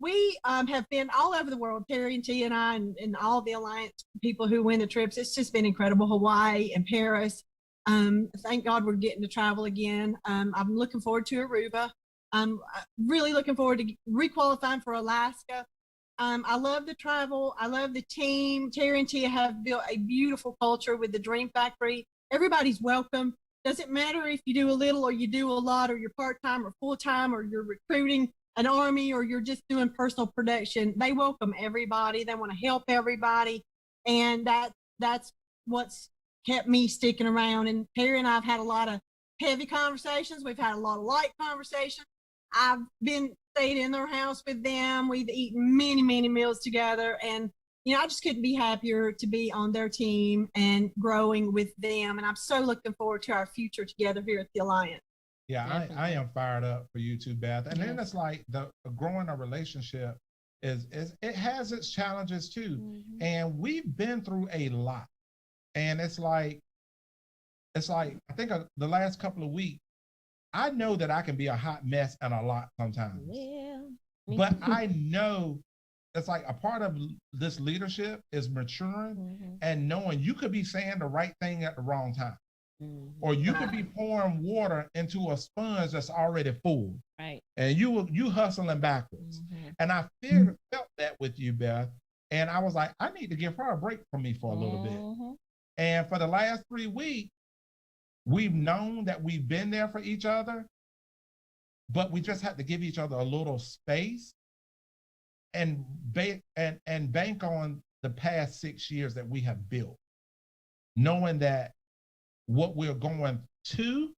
We have been all over the world, Terry and Tia and I, and all the Alliance people who win the trips. It's just been incredible. Hawaii and Paris. Thank God we're getting to travel again. I'm looking forward to Aruba. I'm really looking forward to requalifying for Alaska. I love the travel. I love the team. Terry and Tia have built a beautiful culture with the Dream Factory. Everybody's welcome. Doesn't matter if you do a little or you do a lot, or you're part-time or full-time, or you're recruiting an army, or you're just doing personal production. They welcome everybody. They want to help everybody. And that's what's kept me sticking around. And Terry and I have had a lot of heavy conversations. We've had a lot of light conversations. I've stayed in their house with them. We've eaten many, many meals together. And, I just couldn't be happier to be on their team and growing with them. And I'm so looking forward to our future together here at the Alliance. Yeah, I am fired up for you too, Beth. And then it's like the growing a relationship is it has its challenges too. Mm-hmm. And we've been through a lot. And it's like I think the last couple of weeks, I know that I can be a hot mess and a lot sometimes. Yeah. But I know it's like a part of this leadership is maturing and knowing you could be saying the right thing at the wrong time. Mm-hmm. Or you could be pouring water into a sponge that's already full. Right. And you hustling backwards. Mm-hmm. And I felt that with you, Beth. And I was like, I need to give her a break from me for a little bit. And for the last 3 weeks, we've known that we've been there for each other, but we just have to give each other a little space and bank on the past 6 years that we have built, knowing that what we're going to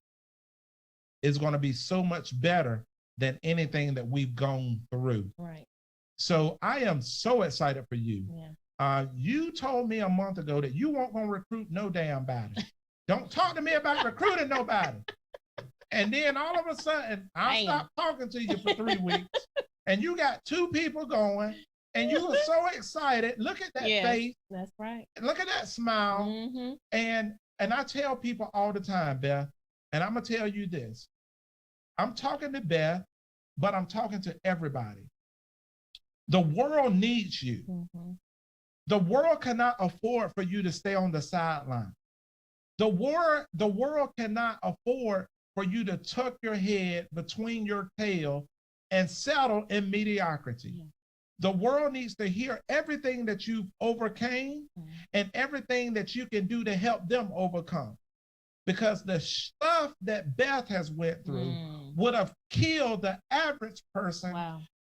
is going to be so much better than anything that we've gone through. Right. So I am so excited for you. Yeah. You told me a month ago that you weren't going to recruit no damn body. Don't talk to me about recruiting nobody. And then all of a sudden, I stopped talking to you for 3 weeks, and you got 2 people going, and you were so excited. Look at that face. That's right. Look at that smile. Mm-hmm. And I tell people all the time, Beth, and I'm going to tell you this. I'm talking to Beth, but I'm talking to everybody. The world needs you. Mm-hmm. The world cannot afford for you to stay on the sideline. The world cannot afford for you to tuck your head between your tail and settle in mediocrity. Yeah. The world needs to hear everything that you've overcame and everything that you can do to help them overcome. Because the stuff that Beth has went through would have killed the average person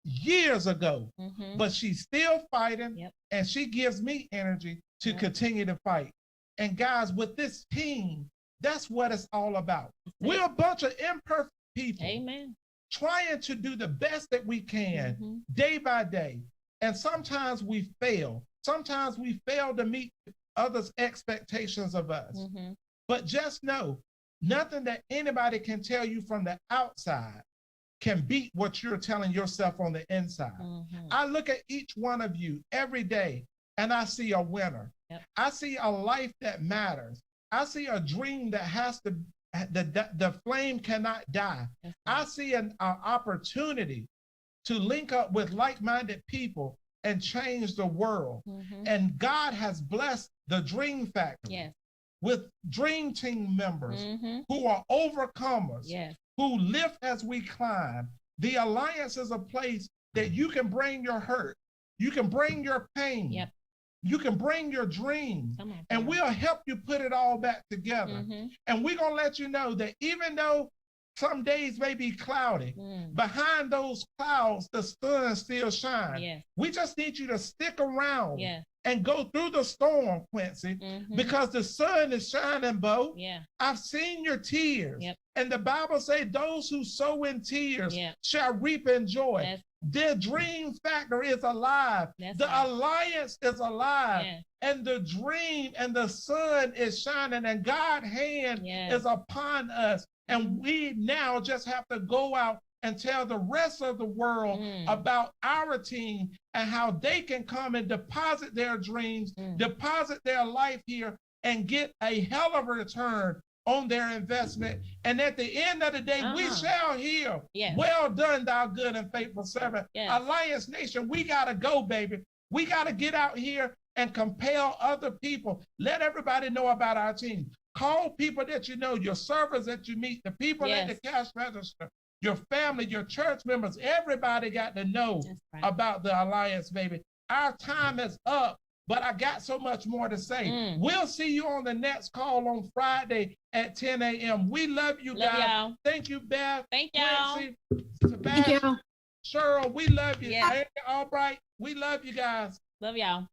years ago. Mm-hmm. But she's still fighting, and she gives me energy to continue to fight. And guys, with this team, that's what it's all about. We're a bunch of imperfect people. Amen. Trying to do the best that we can day by day. And sometimes we fail. Sometimes we fail to meet others' expectations of us. Mm-hmm. But just know, nothing that anybody can tell you from the outside can beat what you're telling yourself on the inside. Mm-hmm. I look at each one of you every day, and I see a winner. Yep. I see a life that matters. I see a dream that has the flame cannot die. I see an opportunity to link up with like-minded people and change the world. And God has blessed the Dream Factory with Dream Team members who are overcomers, who lift as we climb. The Alliance is a place that you can bring your hurt, you can bring your pain, you can bring your dreams, and we'll help you put it all back together. And we're going to let you know that even though some days may be cloudy, behind those clouds, the sun still shines. We just need you to stick around and go through the storm, Quincy, because the sun is shining, Bo. I've seen your tears. And the Bible says those who sow in tears shall reap in joy. The Dream Factory is alive. The Alliance is alive. And the dream and the sun is shining, and God's hand is upon us. And we now just have to go out and tell the rest of the world about our team and how they can come and deposit their dreams, deposit their life here, and get a hell of a return on their investment. And at the end of the day, we shall hear, well done, thou good and faithful servant. Alliance Nation, we got to go, baby. We got to get out here and compel other people. Let everybody know about our team. Call people that you know, your servers that you meet, the people at the cash register, your family, your church members. Everybody got to know about the Alliance, baby. Our time is up, but I got so much more to say. We'll see you on the next call on Friday at 10 a.m. We love you guys. Thank you, Beth. Thank y'all. Quincy, Sebastian, Cheryl, we love you. Albright, we love you guys. Love y'all.